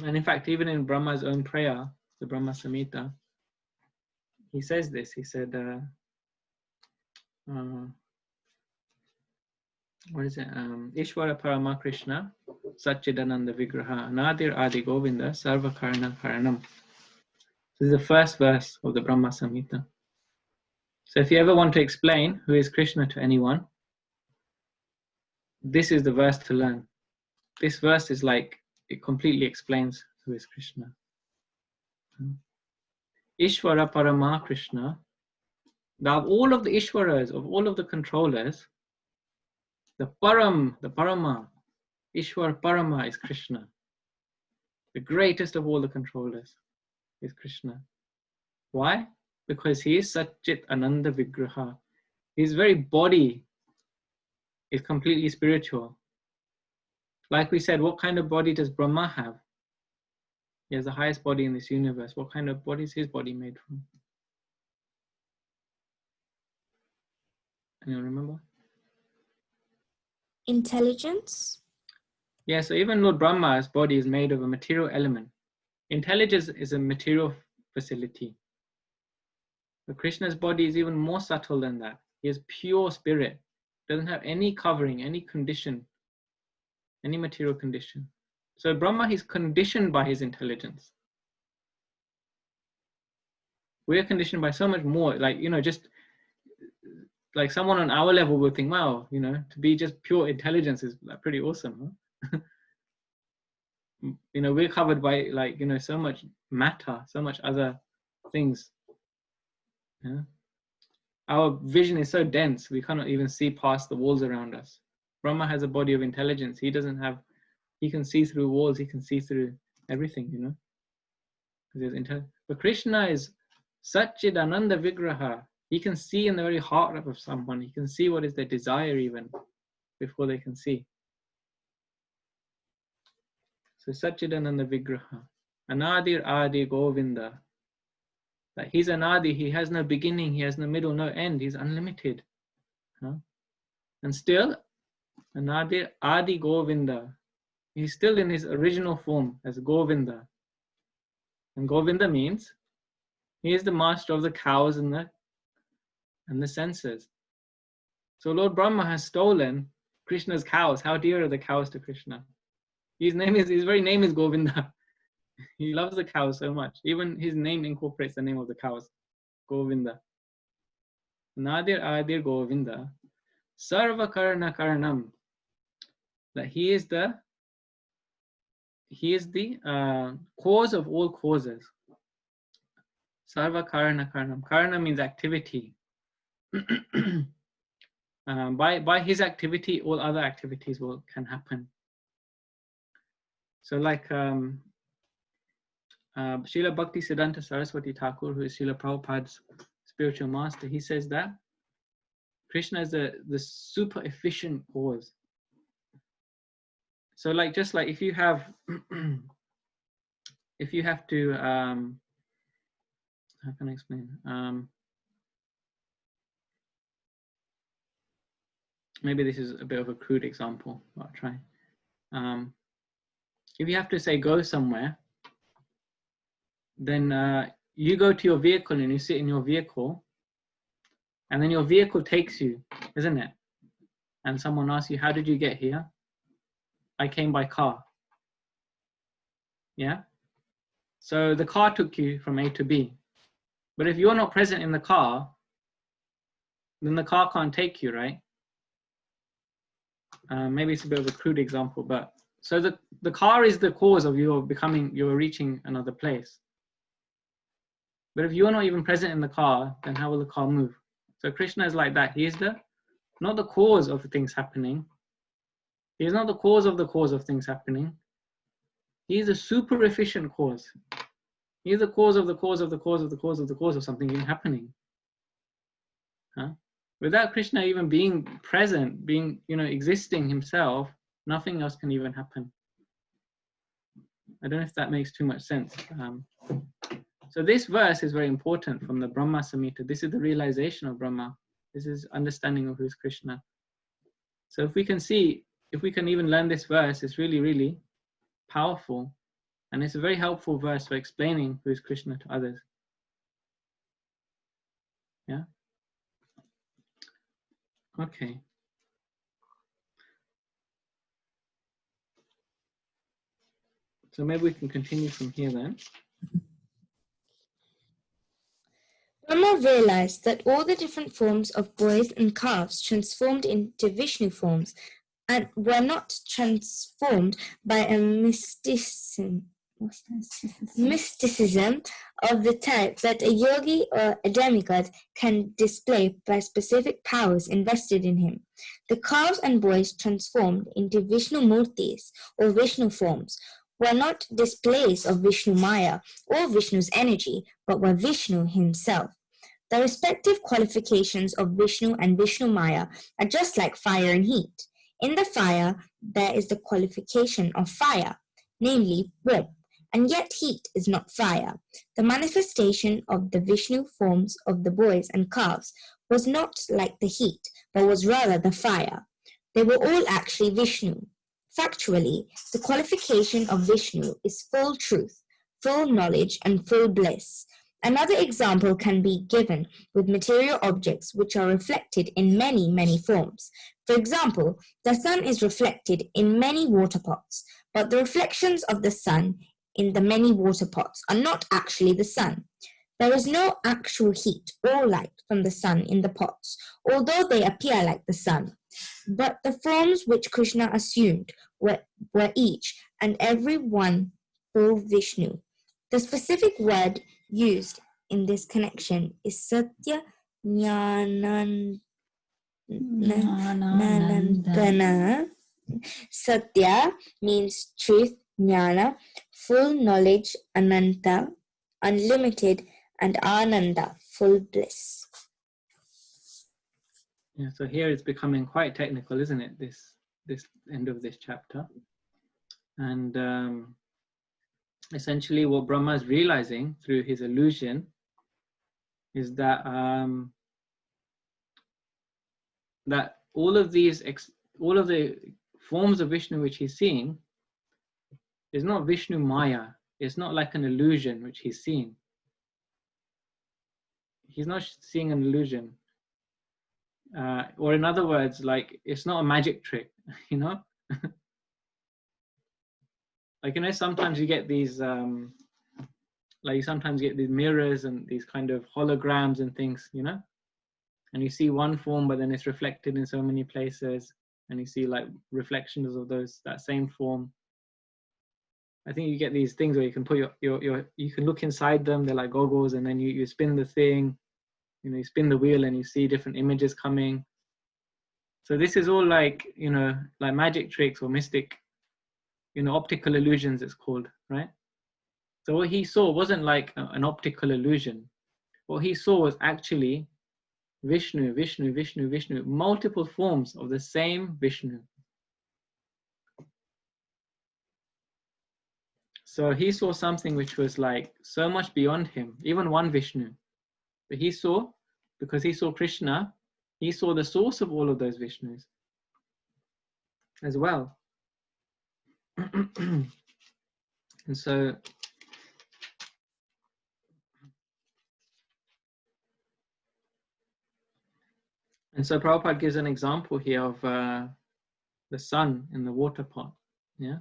Speaker 1: And in fact, even in Brahma's own prayer, the Brahma Samhita, he says this. He said, what is it? Ishvara Parama Krishna, Satchidananda Vigraha, Nadir Adi Govinda, Sarva Karana Karanam. This is the first verse of the Brahma Samhita. So if you ever want to explain who is Krishna to anyone, this is the verse to learn. This verse is like, it completely explains who is Krishna. Ishvara Parama Krishna. Now, of all of the Ishwaras, of all of the controllers, the Parama, Ishwar Parama is Krishna. The greatest of all the controllers is Krishna. Why? Because he is Satchit Ananda Vigraha. His very body is completely spiritual. Like we said, what kind of body does Brahma have? He has the highest body in this universe. What kind of body is his body made from? Anyone remember?
Speaker 7: Intelligence?
Speaker 1: Yeah, so even Lord Brahma's body is made of a material element. Intelligence is a material facility. But Krishna's body is even more subtle than that. He is pure spirit. Doesn't have any covering, any condition, any material condition. So Brahma is conditioned by his intelligence. We are conditioned by so much more. Like, just like someone on our level would think, wow, to be just pure intelligence is like pretty awesome. Huh? We're covered by so much matter, so much other things. Yeah? Our vision is so dense, we cannot even see past the walls around us. Brahma has a body of intelligence. He can see through walls, he can see through everything, But Krishna is Satchid Ananda Vigraha. He can see in the very heart of someone. He can see what is their desire even before they can see. So Satchidananda Vigraha. Anadir Adi Govinda. That he's Anadi, he has no beginning, he has no middle, no end, he's unlimited. And still, Anadir Adi Govinda. He's still in his original form as Govinda. And Govinda means he is the master of the cows and the senses. So Lord Brahma has stolen Krishna's cows. How dear are the cows to Krishna? His very name is Govinda. He loves the cows so much. Even his name incorporates the name of the cows. Govinda. Nadir Adir Govinda. Sarva Karana Karanam. That he is the cause of all causes. Sarva Karana Karanam. Karana means activity. By his activity, all other activities can happen. So like Srila Bhakti Siddhanta Saraswati Thakur, who is Srila Prabhupada's spiritual master, he says that Krishna is the super efficient cause. So just like if you have to how can I explain? Maybe this is a bit of a crude example, but I'll try. If you have to say go somewhere, then you go to your vehicle and you sit in your vehicle, and then your vehicle takes you, isn't it? And someone asks you, how did you get here? I came by car. Yeah? So the car took you from A to B. But if you're not present in the car, then the car can't take you, right? Maybe it's a bit of a crude example, but so the car is the cause of you're reaching another place. But if you're not even present in the car, then how will the car move? So Krishna is like that. He is not the cause of things happening. He is not the cause of things happening. He is a super efficient cause. He is the cause of the cause of the cause of the cause of the cause of something even happening. Without Krishna even being present, being existing himself, nothing else can even happen. I don't know if that makes too much sense. So this verse is very important from the Brahma Samhita. This is the realization of Brahma. This is understanding of who is Krishna. So if we can see, if we can even learn this verse, it's really, really powerful. And it's a very helpful verse for explaining who is Krishna to others. Yeah? Okay. So maybe we can continue from here then.
Speaker 7: Brahma realized that all the different forms of boys and calves transformed into Vishnu forms and were not transformed by a mysticism of the type that a yogi or a demigod can display by specific powers invested in him. The calves and boys transformed into Vishnu Murtis or Vishnu forms were not displays of Vishnu Maya or Vishnu's energy, but were Vishnu himself. The respective qualifications of Vishnu and Vishnu Maya are just like fire and heat. In the fire, there is the qualification of fire, namely warmth, and yet heat is not fire. The manifestation of the Vishnu forms of the boys and calves was not like the heat, but was rather the fire. They were all actually Vishnu. Factually, the qualification of Vishnu is full truth, full knowledge, and full bliss. Another example can be given with material objects which are reflected in many, many forms. For example, the sun is reflected in many water pots, but the reflections of the sun in the many water pots are not actually the sun. There is no actual heat or light from the sun in the pots, although they appear like the sun. But the forms which Krishna assumed were each and every one full Vishnu. The specific word used in this connection is Satya Jnanandana. Satya means truth, Jnana, full knowledge, Ananta, unlimited, and Ananda, full bliss.
Speaker 1: Yeah, so here it's becoming quite technical, isn't it? This end of this chapter. And essentially what Brahma is realizing through his illusion is that that all of the forms of Vishnu which he's seeing is not Vishnu Maya. It's not like an illusion which he's seeing. He's not seeing an illusion. Or in other words, like, it's not a magic trick, you know? Like, you know, sometimes you get these, like you sometimes get these mirrors and these kind of holograms and things, you know? And you see one form, but then it's reflected in so many places, and you see like reflections of that same form. I think you get these things where you can put you can look inside them. They're like goggles, and then you spin the thing, you know, you spin the wheel and you see different images coming. So this is all like, you know, like magic tricks or mystic, you know, optical illusions it's called, right? So what he saw wasn't like an optical illusion. What he saw was actually Vishnu, Vishnu, Vishnu, Vishnu, multiple forms of the same Vishnu. So he saw something which was like so much beyond him, even one Vishnu. But he saw, because he saw Krishna, he saw the source of all of those Vishnus as well. And so Prabhupada gives an example here of the sun in the water pot. Yeah.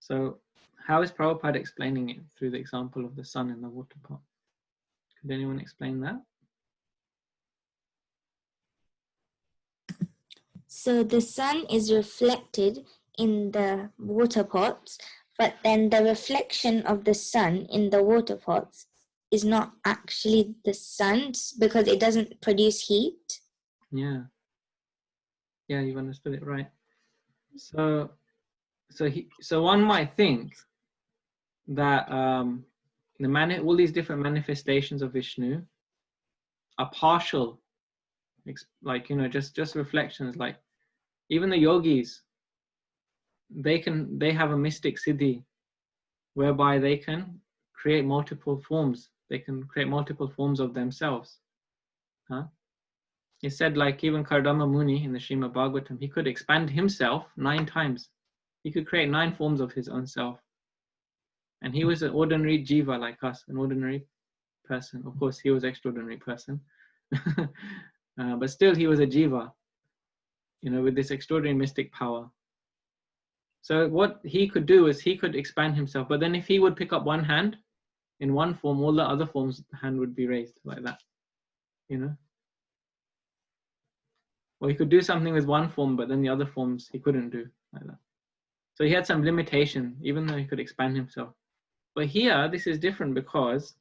Speaker 1: So how is Prabhupada explaining it through the example of the sun in the water pot? Could anyone explain that?
Speaker 7: So the sun is reflected in the water pots, but then the reflection of the sun in the water pots is not actually the sun because it doesn't produce heat.
Speaker 1: Yeah. Yeah, you've understood it right. So one might think that all these different manifestations of Vishnu are partial, like, you know, just reflections. Like even the yogis, they have a mystic siddhi whereby they can create multiple forms. They can create multiple forms of themselves. Huh? He said, like even Kardama Muni in the Srimad Bhagavatam, he could expand himself 9 times. He could create 9 forms of his own self. And he was an ordinary jiva like us, an ordinary person. Of course, he was an extraordinary person. But still, he was a jiva, you know, with this extraordinary mystic power. So what he could do is he could expand himself. But then if he would pick up one hand in one form, all the other forms, the hand would be raised like that, you know. Or he could do something with one form, but then the other forms he couldn't do like that. So he had some limitation, even though he could expand himself. But here, this is different because,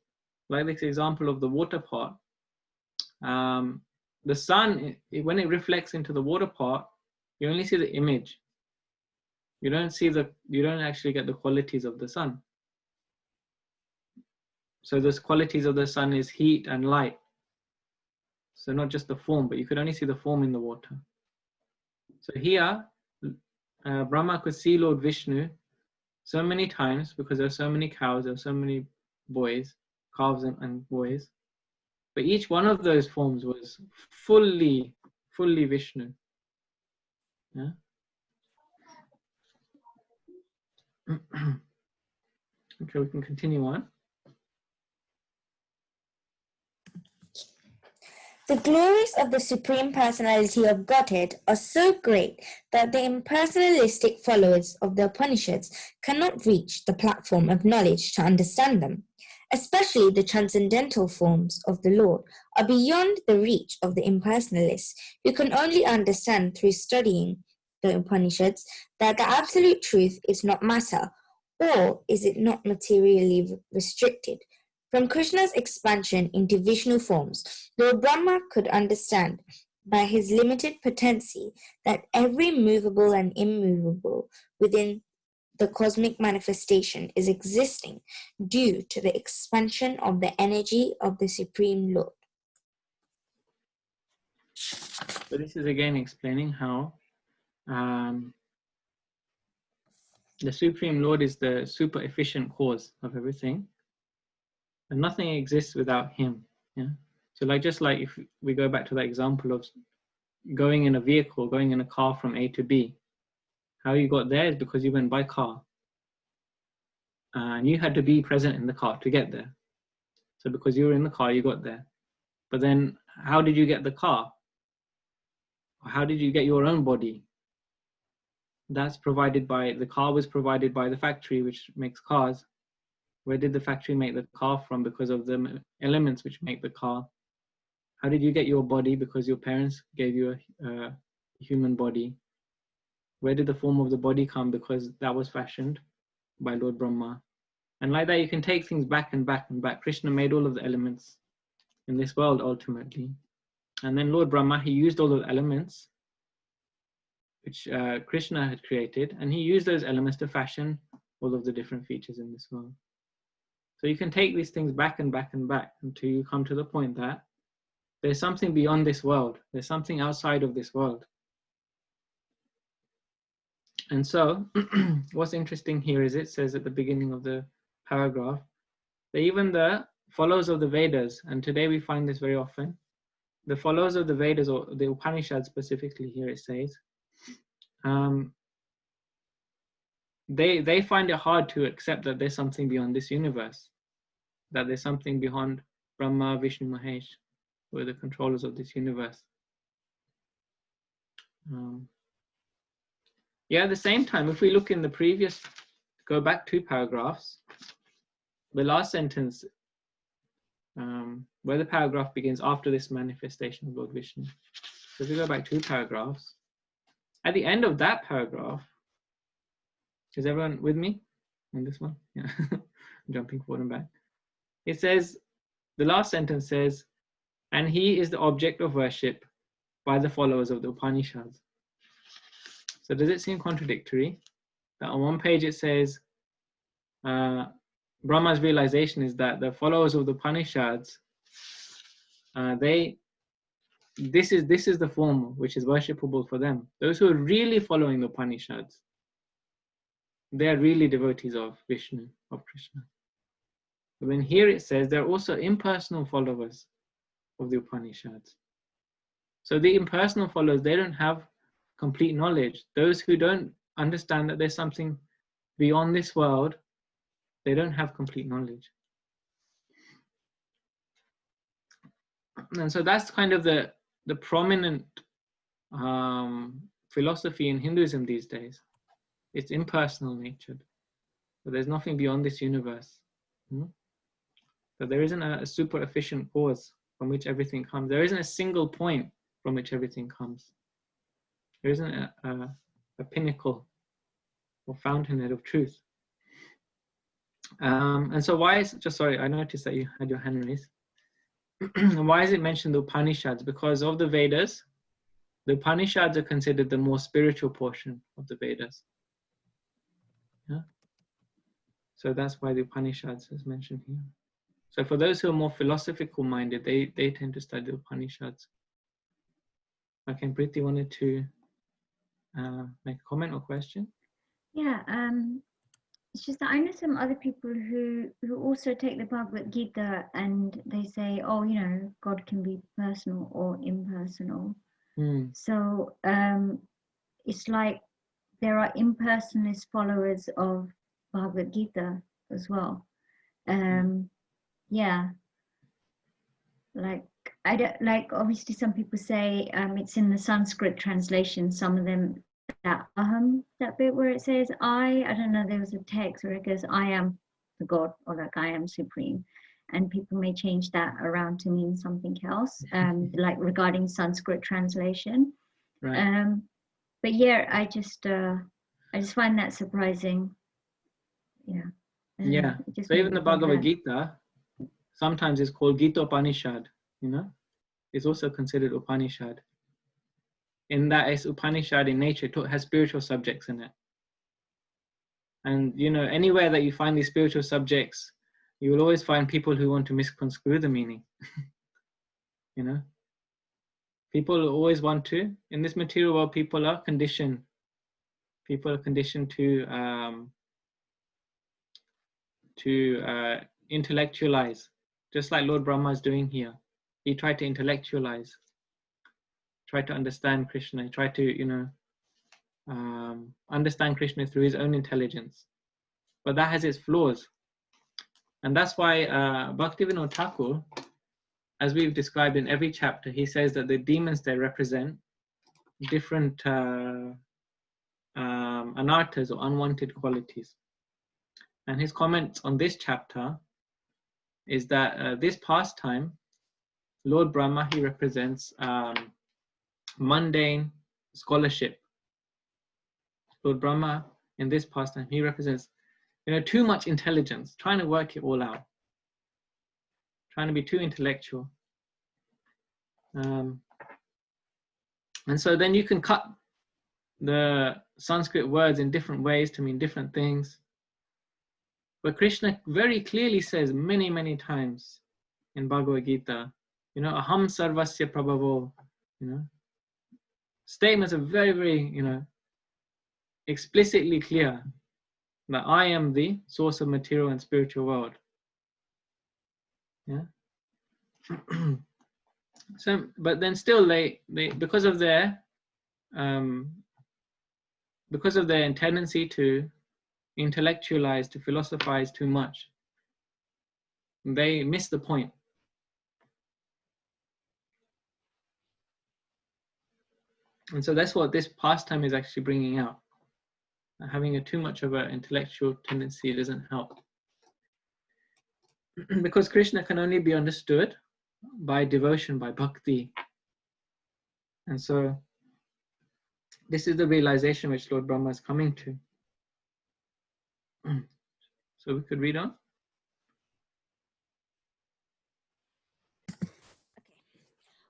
Speaker 1: like this example of the water pot, the sun, when it reflects into the water pot, you only see the image. You don't actually get the qualities of the sun. So those qualities of the sun is heat and light. So not just the form, but you could only see the form in the water. So here, Brahma could see Lord Vishnu so many times because there are so many cows, there are so many boys, calves and boys. But each one of those forms was fully Vishnu. Yeah? Okay, we can continue on.
Speaker 7: The glories of the Supreme Personality of Godhead are so great that the impersonalistic followers of the Upanishads cannot reach the platform of knowledge to understand them. Especially the transcendental forms of the Lord are beyond the reach of the impersonalists, who can only understand through studying the Upanishads that the absolute truth is not matter, or is it not materially restricted. From Krishna's expansion into Vishnu forms, Lord Brahma could understand by his limited potency that every movable and immovable within the cosmic manifestation is existing due to the expansion of the energy of the Supreme Lord.
Speaker 1: So this is again explaining how the Supreme Lord is the super efficient cause of everything. And nothing exists without him. Yeah. So just like if we go back to that example of going in a vehicle, going in a car from A to B, how you got there is because you went by car. And you had to be present in the car to get there. So because you were in the car, you got there. But then how did you get the car? How did you get your own body? That's provided by, the car was provided by the factory which makes cars. Where did the factory make the car from? Because of the elements which make the car. How did you get your body? Because your parents gave you a human body. Where did the form of the body come? Because that was fashioned by Lord Brahma. And like that, you can take things back and back and back. Krishna made all of the elements in this world ultimately. And then Lord Brahma, he used all those elements which Krishna had created, and he used those elements to fashion all of the different features in this world. So you can take these things back and back and back until you come to the point that there's something beyond this world. There's something outside of this world. And so what's interesting here is it says at the beginning of the paragraph that even the followers of the Vedas, and today we find this very often, the followers of the Vedas, or the Upanishads specifically here it says, they find it hard to accept that there's something beyond this universe, that there's something beyond Brahma, Vishnu, Mahesh, who are the controllers of this universe. Yeah, at the same time, if we look in the previous, go back 2 paragraphs, the last sentence, where the paragraph begins after this manifestation of Lord Vishnu. So if we go back 2 paragraphs, at the end of that paragraph, is everyone with me on this one? Yeah, jumping forward and back. It says, the last sentence says, and he is the object of worship by the followers of the Upanishads. So does it seem contradictory that on one page it says Brahma's realization is that the followers of the Upanishads, this is the form which is worshipable for them. Those who are really following the Upanishads, they are really devotees of Vishnu, of Krishna. But then here it says they're also impersonal followers of the Upanishads. So the impersonal followers, they don't have complete knowledge. Those who don't understand that there's something beyond this world, they don't have complete knowledge. And so that's kind of the prominent philosophy in Hinduism these days. It's impersonal natured. But there's nothing beyond this universe. So there isn't a super efficient cause from which everything comes. There isn't a single point from which everything comes. There isn't a pinnacle or fountainhead of truth. And so why is, just sorry, I noticed that you had your hand raised. Why is it mentioned the Upanishads? Because of the Vedas, the Upanishads are considered the more spiritual portion of the Vedas. Yeah? So that's why the Upanishads is mentioned here. So for those who are more philosophical minded, they tend to study the Upanishads. Okay, Priti wanted to make a comment or question?
Speaker 5: Yeah, it's just that I know some other people who also take the Bhagavad Gita and they say, oh, you know, God can be personal or impersonal. So it's like there are impersonalist followers of Bhagavad Gita as well. Yeah, like I don't like. Obviously, some people say it's in the Sanskrit translation. Some of them that that bit where it says I don't know. There was a text where it goes I am the God or like I am supreme, and people may change that around to mean something else. Like regarding Sanskrit translation.
Speaker 1: Right.
Speaker 5: But yeah, I just find that surprising. Yeah.
Speaker 1: Yeah. So even the Bhagavad Gita sometimes it's called Gita Upanishad, you know, it's also considered Upanishad. In that it's Upanishad in nature, it has spiritual subjects in it. And, you know, anywhere that you find these spiritual subjects, you will always find people who want to misconstrue the meaning. You know, people always want to, in this material world, people are conditioned. People are conditioned to intellectualize, just like Lord Brahma is doing here. He tried to intellectualize, tried to understand Krishna, he tried to, you know, understand Krishna through his own intelligence. But that has its flaws. And that's why Bhaktivinoda Thakur, as we've described in every chapter, he says that the demons they represent different anarthas or unwanted qualities. And his comments on this chapter is that this pastime, Lord Brahma, he represents mundane scholarship. Lord Brahma, in this pastime, he represents, you know, too much intelligence, trying to work it all out, trying to be too intellectual. And so then you can cut the Sanskrit words in different ways to mean different things. But Krishna very clearly says many, many times in Bhagavad Gita, you know, aham sarvasya prabhavo, you know, statements are very, very, you know, explicitly clear that I am the source of material and spiritual world. Yeah. So, but then still they because of their tendency to intellectualize, to philosophize too much, they miss the point. And so that's what this pastime is actually bringing out. Having too much of an intellectual tendency doesn't help. Because Krishna can only be understood by devotion, by bhakti. And so this is the realization which Lord Brahma is coming to. So we could read on.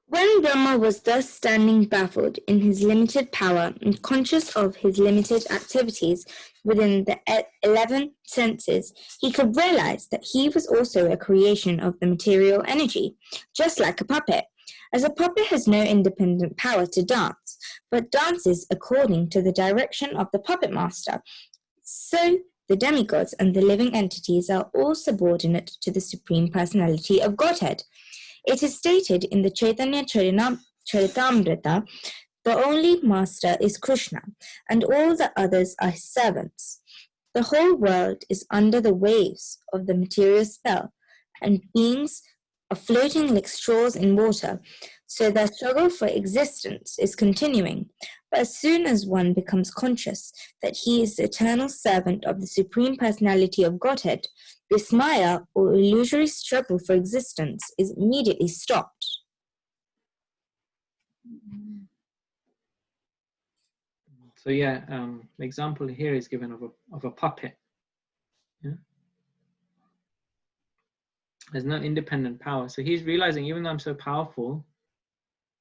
Speaker 7: When Brahma was thus standing baffled in his limited power and conscious of his limited activities within the 11 senses, he could realize that he was also a creation of the material energy, just like a puppet. As a puppet has no independent power to dance, but dances according to the direction of the puppet master, so the demigods, and the living entities are all subordinate to the Supreme Personality of Godhead. It is stated in the Chaitanya Charitamrita, the only master is Krishna, and all the others are his servants. The whole world is under the waves of the material spell, and beings are floating like straws in water, so their struggle for existence is continuing. But as soon as one becomes conscious that he is the eternal servant of the Supreme Personality of Godhead, this Maya, or illusory struggle for existence, is immediately stopped.
Speaker 1: So yeah, the example here is given of a puppet. Yeah? There's no independent power. So he's realizing, even though I'm so powerful,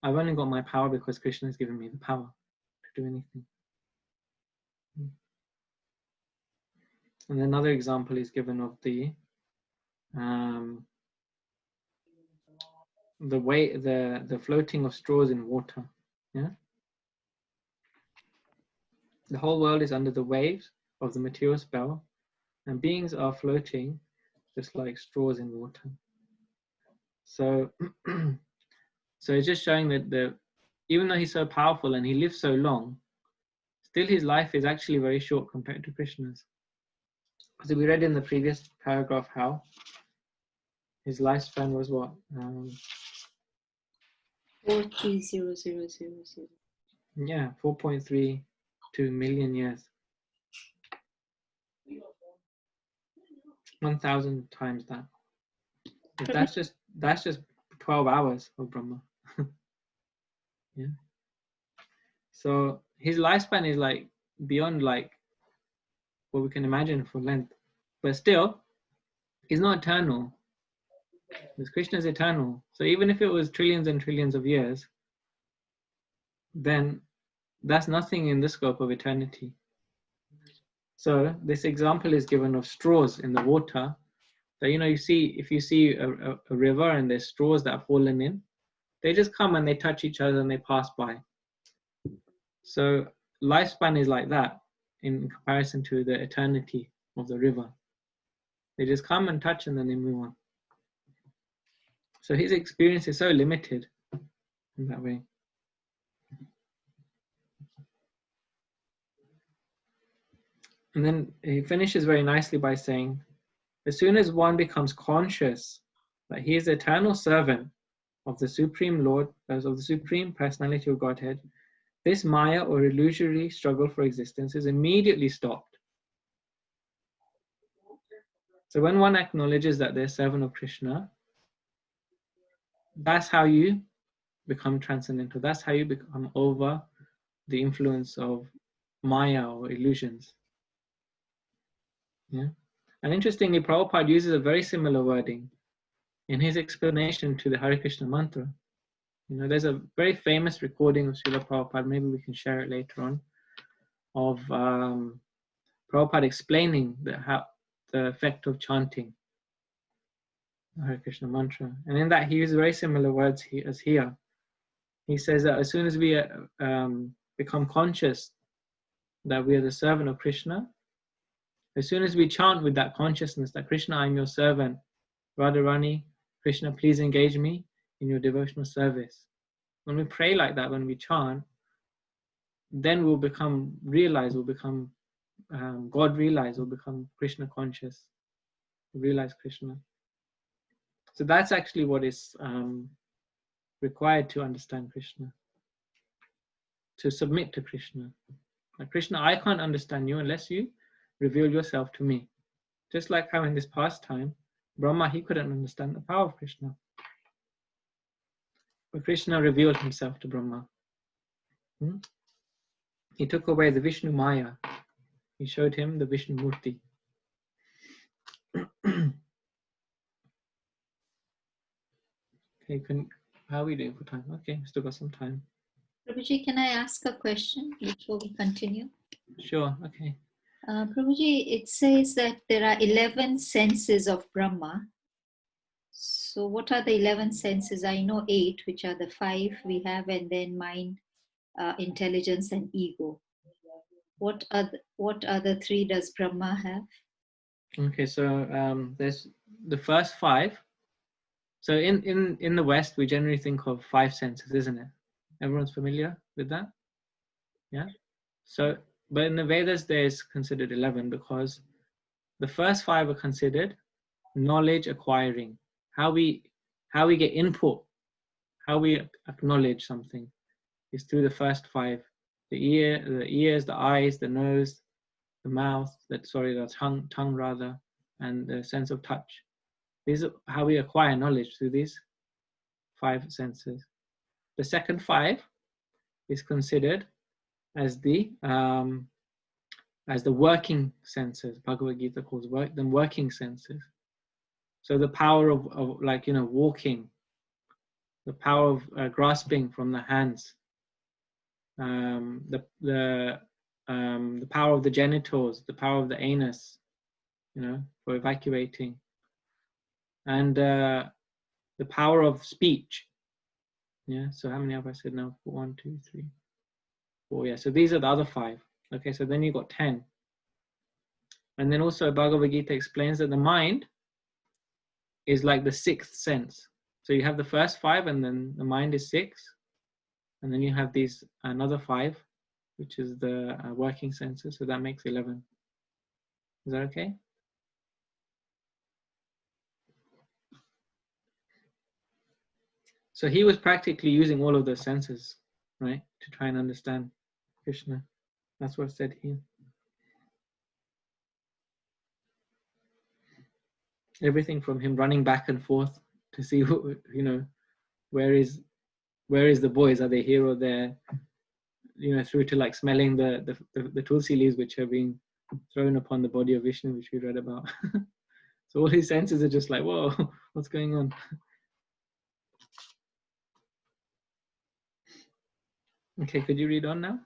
Speaker 1: I've only got my power because Krishna has given me the power to do anything. And another example is given of the floating of straws in water. Yeah. The whole world is under the waves of the material spell, and beings are floating just like straws in water. So, so it's just showing that even though he's so powerful and he lives so long, still his life is actually very short compared to Krishna's. So we read in the previous paragraph how his lifespan was what?
Speaker 3: 430,000.
Speaker 1: Yeah, 4.32 million years. 1,000 times that. That's just 12 hours of Brahma. Yeah. So his lifespan is like beyond like what we can imagine for length, but still, he's not eternal. Because Krishna is eternal. So even if it was trillions and trillions of years, then that's nothing in the scope of eternity. So this example is given of straws in the water. So if you see a river and there's straws that have fallen in, they just come and they touch each other and they pass by. So lifespan is like that in comparison to the eternity of the river. They just come and touch and then they move on. So his experience is so limited in that way. And then he finishes very nicely by saying, as soon as one becomes conscious that he is the eternal servant of the Supreme Lord, as of the Supreme Personality of Godhead, this Maya or illusory struggle for existence is immediately stopped. So when one acknowledges that they're servant of Krishna, that's how you become transcendental. That's how you become over the influence of Maya or illusions. Yeah. And interestingly, Prabhupada uses a very similar wording in his explanation to the Hare Krishna mantra. There's a very famous recording of Srila Prabhupada, maybe we can share it later on, of Prabhupada explaining the effect of chanting the Hare Krishna mantra. And in that, he uses very similar words as here. He says that as soon as we become conscious that we are the servant of Krishna, as soon as we chant with that consciousness that Krishna, I am your servant, Radharani, Krishna, please engage me in your devotional service. When we pray like that, when we chant, then we'll become God realized, we'll become Krishna conscious, realize Krishna. So that's actually what is required to understand Krishna, to submit to Krishna. Like, Krishna, I can't understand you unless you reveal yourself to me. Just like how in this past time, Brahma, he couldn't understand the power of Krishna. But Krishna revealed himself to Brahma. He took away the Vishnu Maya. He showed him the Vishnu Murti. Okay, how are we doing for time? Okay, still got some time.
Speaker 3: Prabhuji, can I ask a question before we continue?
Speaker 1: Sure, okay.
Speaker 3: Prabhuji, it says that there are 11 senses of Brahma. So what are the 11 senses? I know 8, which are the 5 we have, and then mind, intelligence, and ego. what other three does Brahma have?
Speaker 1: Okay, so there's the first five. So in the West, we generally think of five senses, isn't it? Everyone's familiar with that? Yeah. So, but in the Vedas, there's considered 11 because the first five are considered knowledge acquiring, how we get input, how we acknowledge something is through the first five: the ears, the eyes, the nose, the mouth, the tongue rather, and the sense of touch. These are how we acquire knowledge, through these five senses. The second five is considered as the working senses. Bhagavad Gita calls them working senses. So the power of like, walking, the power of grasping from the hands, the power of the genitals, the power of the anus, for evacuating, and the power of speech. Yeah. So how many have I said now? 1, 2, 3, 4. Yeah. So these are the other five. Okay. So then you got 10. And then also Bhagavad Gita explains that the mind is like the sixth sense. So you have the first five, and then the mind is 6, and then you have these another 5, which is the working senses. So that makes 11. Is that okay? So he was practically using all of those senses, right, to try and understand Krishna. That's what's said here. Everything from him running back and forth to see, where is the boys? Are they here or there? Through to like smelling the tulsi leaves which are being thrown upon the body of Vishnu, which we read about. So all his senses are just like, whoa, what's going on? Okay, could you read on now,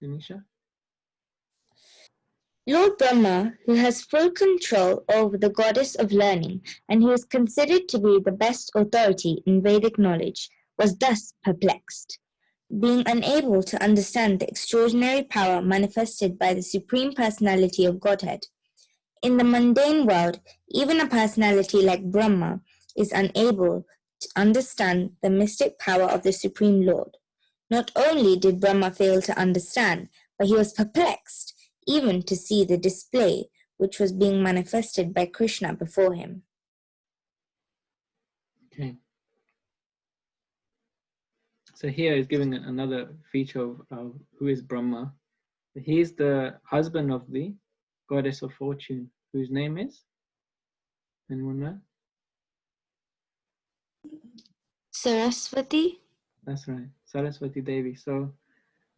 Speaker 1: Denisha?
Speaker 7: Lord Brahma, who has full control over the goddess of learning and who is considered to be the best authority in Vedic knowledge, was thus perplexed. Being unable to understand the extraordinary power manifested by the Supreme Personality of Godhead. In the mundane world, even a personality like Brahma is unable to understand the mystic power of the Supreme Lord. Not only did Brahma fail to understand, but he was perplexed even to see the display which was being manifested by Krishna before him.
Speaker 1: Okay. So here is giving another feature of who is Brahma. He is the husband of the goddess of fortune, whose name is? Anyone know?
Speaker 7: Saraswati?
Speaker 1: That's right, Saraswati Devi. So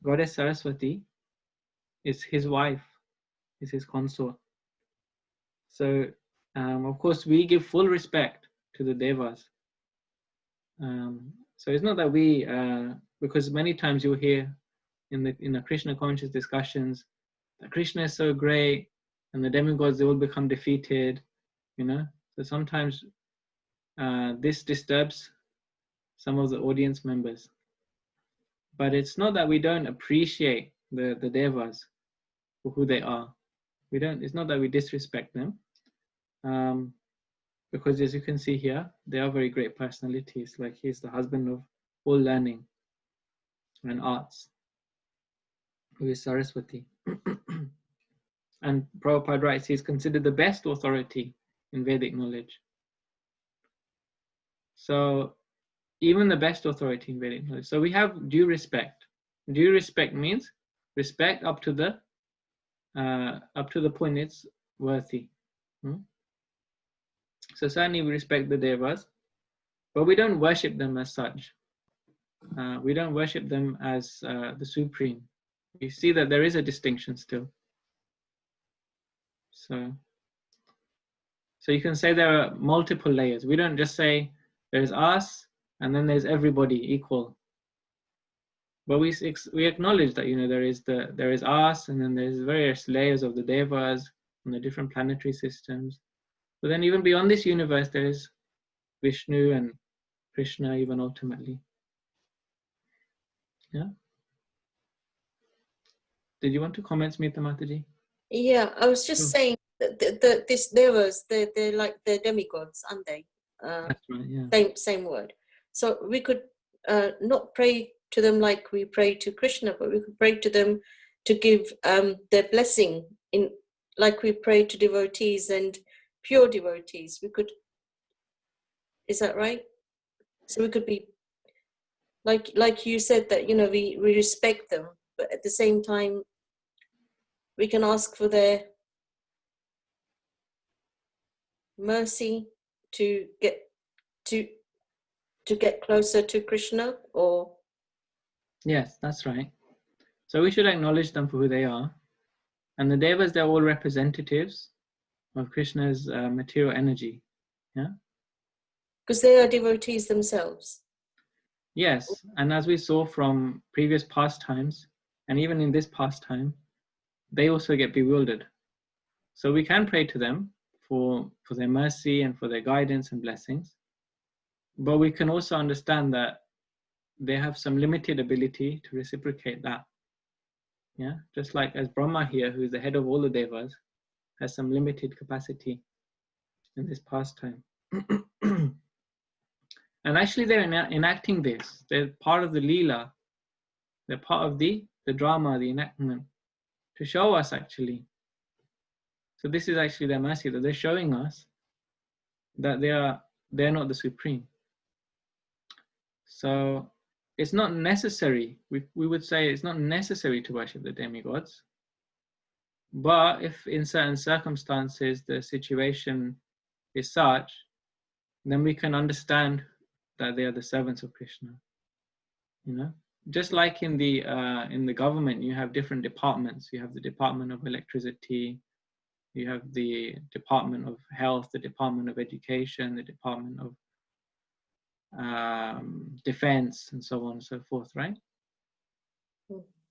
Speaker 1: goddess Saraswati is his wife, is his consort. So of course we give full respect to the devas. So it's not that we, because many times you'll hear in the Krishna conscious discussions that Krishna is so great and the demigods, they will become defeated, So sometimes this disturbs some of the audience members. But it's not that we don't appreciate the devas for who they are. It's not that we disrespect them. Because as you can see here, they are very great personalities. Like he's the husband of all learning and arts, who is Saraswati. And Prabhupada writes, he's considered the best authority in Vedic knowledge. So even the best authority in Vedic knowledge. So we have due respect. Due respect means respect up to the point it's worthy. So certainly we respect the devas, but we don't worship them as such. We don't worship them as the supreme. You see that there is a distinction still. So you can say there are multiple layers. We don't just say there's us and then there's everybody equal. But we acknowledge that there is us, and then there's various layers of the devas and the different planetary systems. But then even beyond this universe, there is Vishnu and Krishna, even ultimately. Yeah. Did you want to comment, Smita Mataji?
Speaker 4: Yeah, I was just saying that this devas, they're like the demigods, aren't they?
Speaker 1: That's right, yeah.
Speaker 4: Same word. So we could not pray to them like we pray to Krishna, but we could pray to them to give their blessing in like we pray to devotees and pure devotees. We could, is that right? So we could be like you said that, you know, we respect them, but at the same time we can ask for their mercy to get closer to Krishna, or
Speaker 1: Yes, that's right. So we should acknowledge them for who they are. And the devas, they're all representatives of Krishna's material energy. Yeah.
Speaker 4: because they are devotees themselves.
Speaker 1: Yes, and as we saw from previous pastimes, and even in this pastime, they also get bewildered. So we can pray to them for their mercy and for their guidance and blessings. But we can also understand that they have some limited ability to reciprocate that. Yeah, just like as Brahma here, who is the head of all the devas, has some limited capacity in this pastime. And actually they're enacting this. They're part of the Leela. They're part of the drama, the enactment, to show us actually. So this is actually their mercy, that they're showing us that they're not the supreme. So it's not necessary. We would say it's not necessary to worship the demigods. But if in certain circumstances the situation is such, then we can understand that they are the servants of Krishna. You know, just like in the government, you have different departments. You have the Department of Electricity, you have the Department of Health, the Department of Education, the Department of Defense, and so on and so forth, right?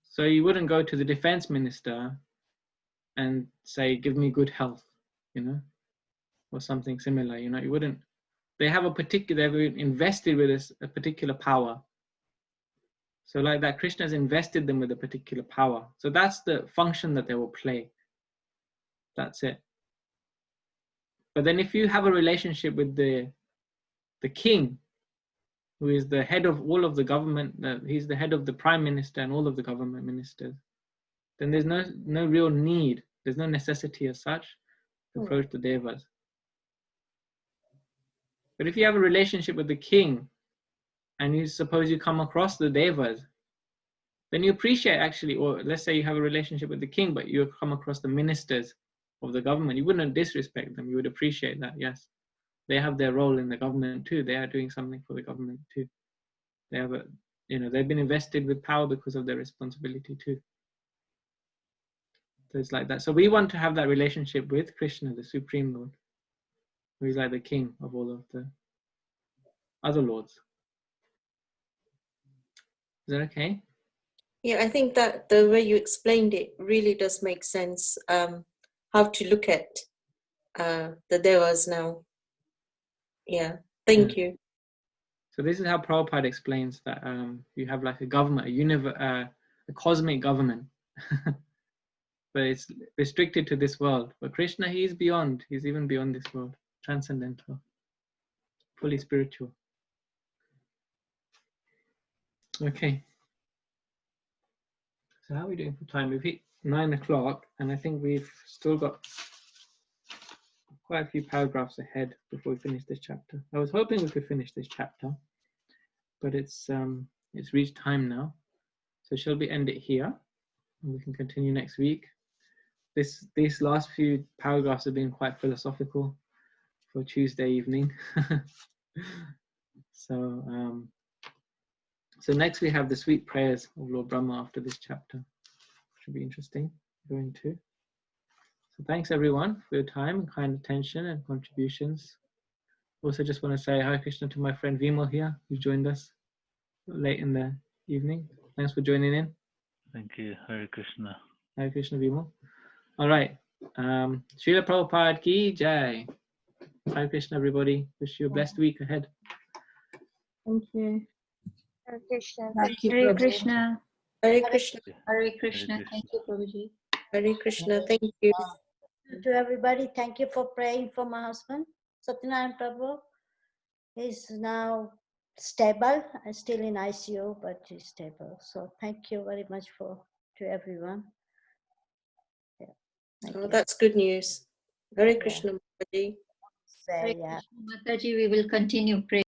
Speaker 1: So you wouldn't go to the defense minister and say, give me good health, you know, or something similar. You know, you wouldn't. They have they've invested with a particular power. So like that, Krishna has invested them with a particular power. So that's the function that they will play. That's it. But then if you have a relationship with the king, who is the head of all of the government, he's the head of the prime minister and all of the government ministers, then there's no real need, there's no necessity as such to approach the devas. But if you have a relationship with the king, and you suppose you come across the devas, then you appreciate actually, or let's say you have a relationship with the king, but you come across the ministers of the government, you wouldn't disrespect them, you would appreciate that, yes. They have their role in the government too, they are doing something for the government too. They have they've been invested with power because of their responsibility too. So it's like that. So we want to have that relationship with Krishna, the Supreme Lord, who is like the king of all of the other lords. Is that okay?
Speaker 4: Yeah, I think that the way you explained it really does make sense. How to look at the devas now. Yeah, thank you.
Speaker 1: So this is how Prabhupada explains that you have like a government, a cosmic government, but it's restricted to this world. But Krishna, he's beyond. He's even beyond this world, transcendental, fully spiritual. Okay. So how are we doing for time? We've hit 9 o'clock, and I think we've still got quite a few paragraphs ahead before we finish this chapter. I was hoping we could finish this chapter, but it's reached time now. So shall we end it here? And we can continue next week. These last few paragraphs have been quite philosophical for Tuesday evening. So next we have the sweet prayers of Lord Brahma after this chapter. Should be interesting to go into. So thanks everyone for your time and kind attention and contributions. Also just want to say Hare Krishna to my friend Vimal here, who joined us late in the evening. Thanks for joining in.
Speaker 9: Thank you. Hare Krishna.
Speaker 1: Hare Krishna, Vimal. All right. Srila Prabhupada ki jai. Hare Krishna, everybody. Wish you a blessed week ahead.
Speaker 5: Thank you.
Speaker 6: Hare Krishna.
Speaker 8: Thank you,
Speaker 5: Hare
Speaker 8: Prabhu.
Speaker 5: Krishna.
Speaker 4: Hare Krishna.
Speaker 3: Hare Krishna. Thank you, Prabhuji.
Speaker 4: Hare Krishna. Thank you.
Speaker 10: To everybody, thank you for praying for my husband, Satyanarayan Prabhu. He's now stable and still in ICU, but he's stable. So thank you very much to everyone. Yeah, thank you.
Speaker 4: That's good news. Hare
Speaker 10: Yeah.
Speaker 4: Krishna, Mataji.
Speaker 10: Say,
Speaker 3: Hare
Speaker 10: yeah.
Speaker 3: Krishna, Mataji, we will continue praying.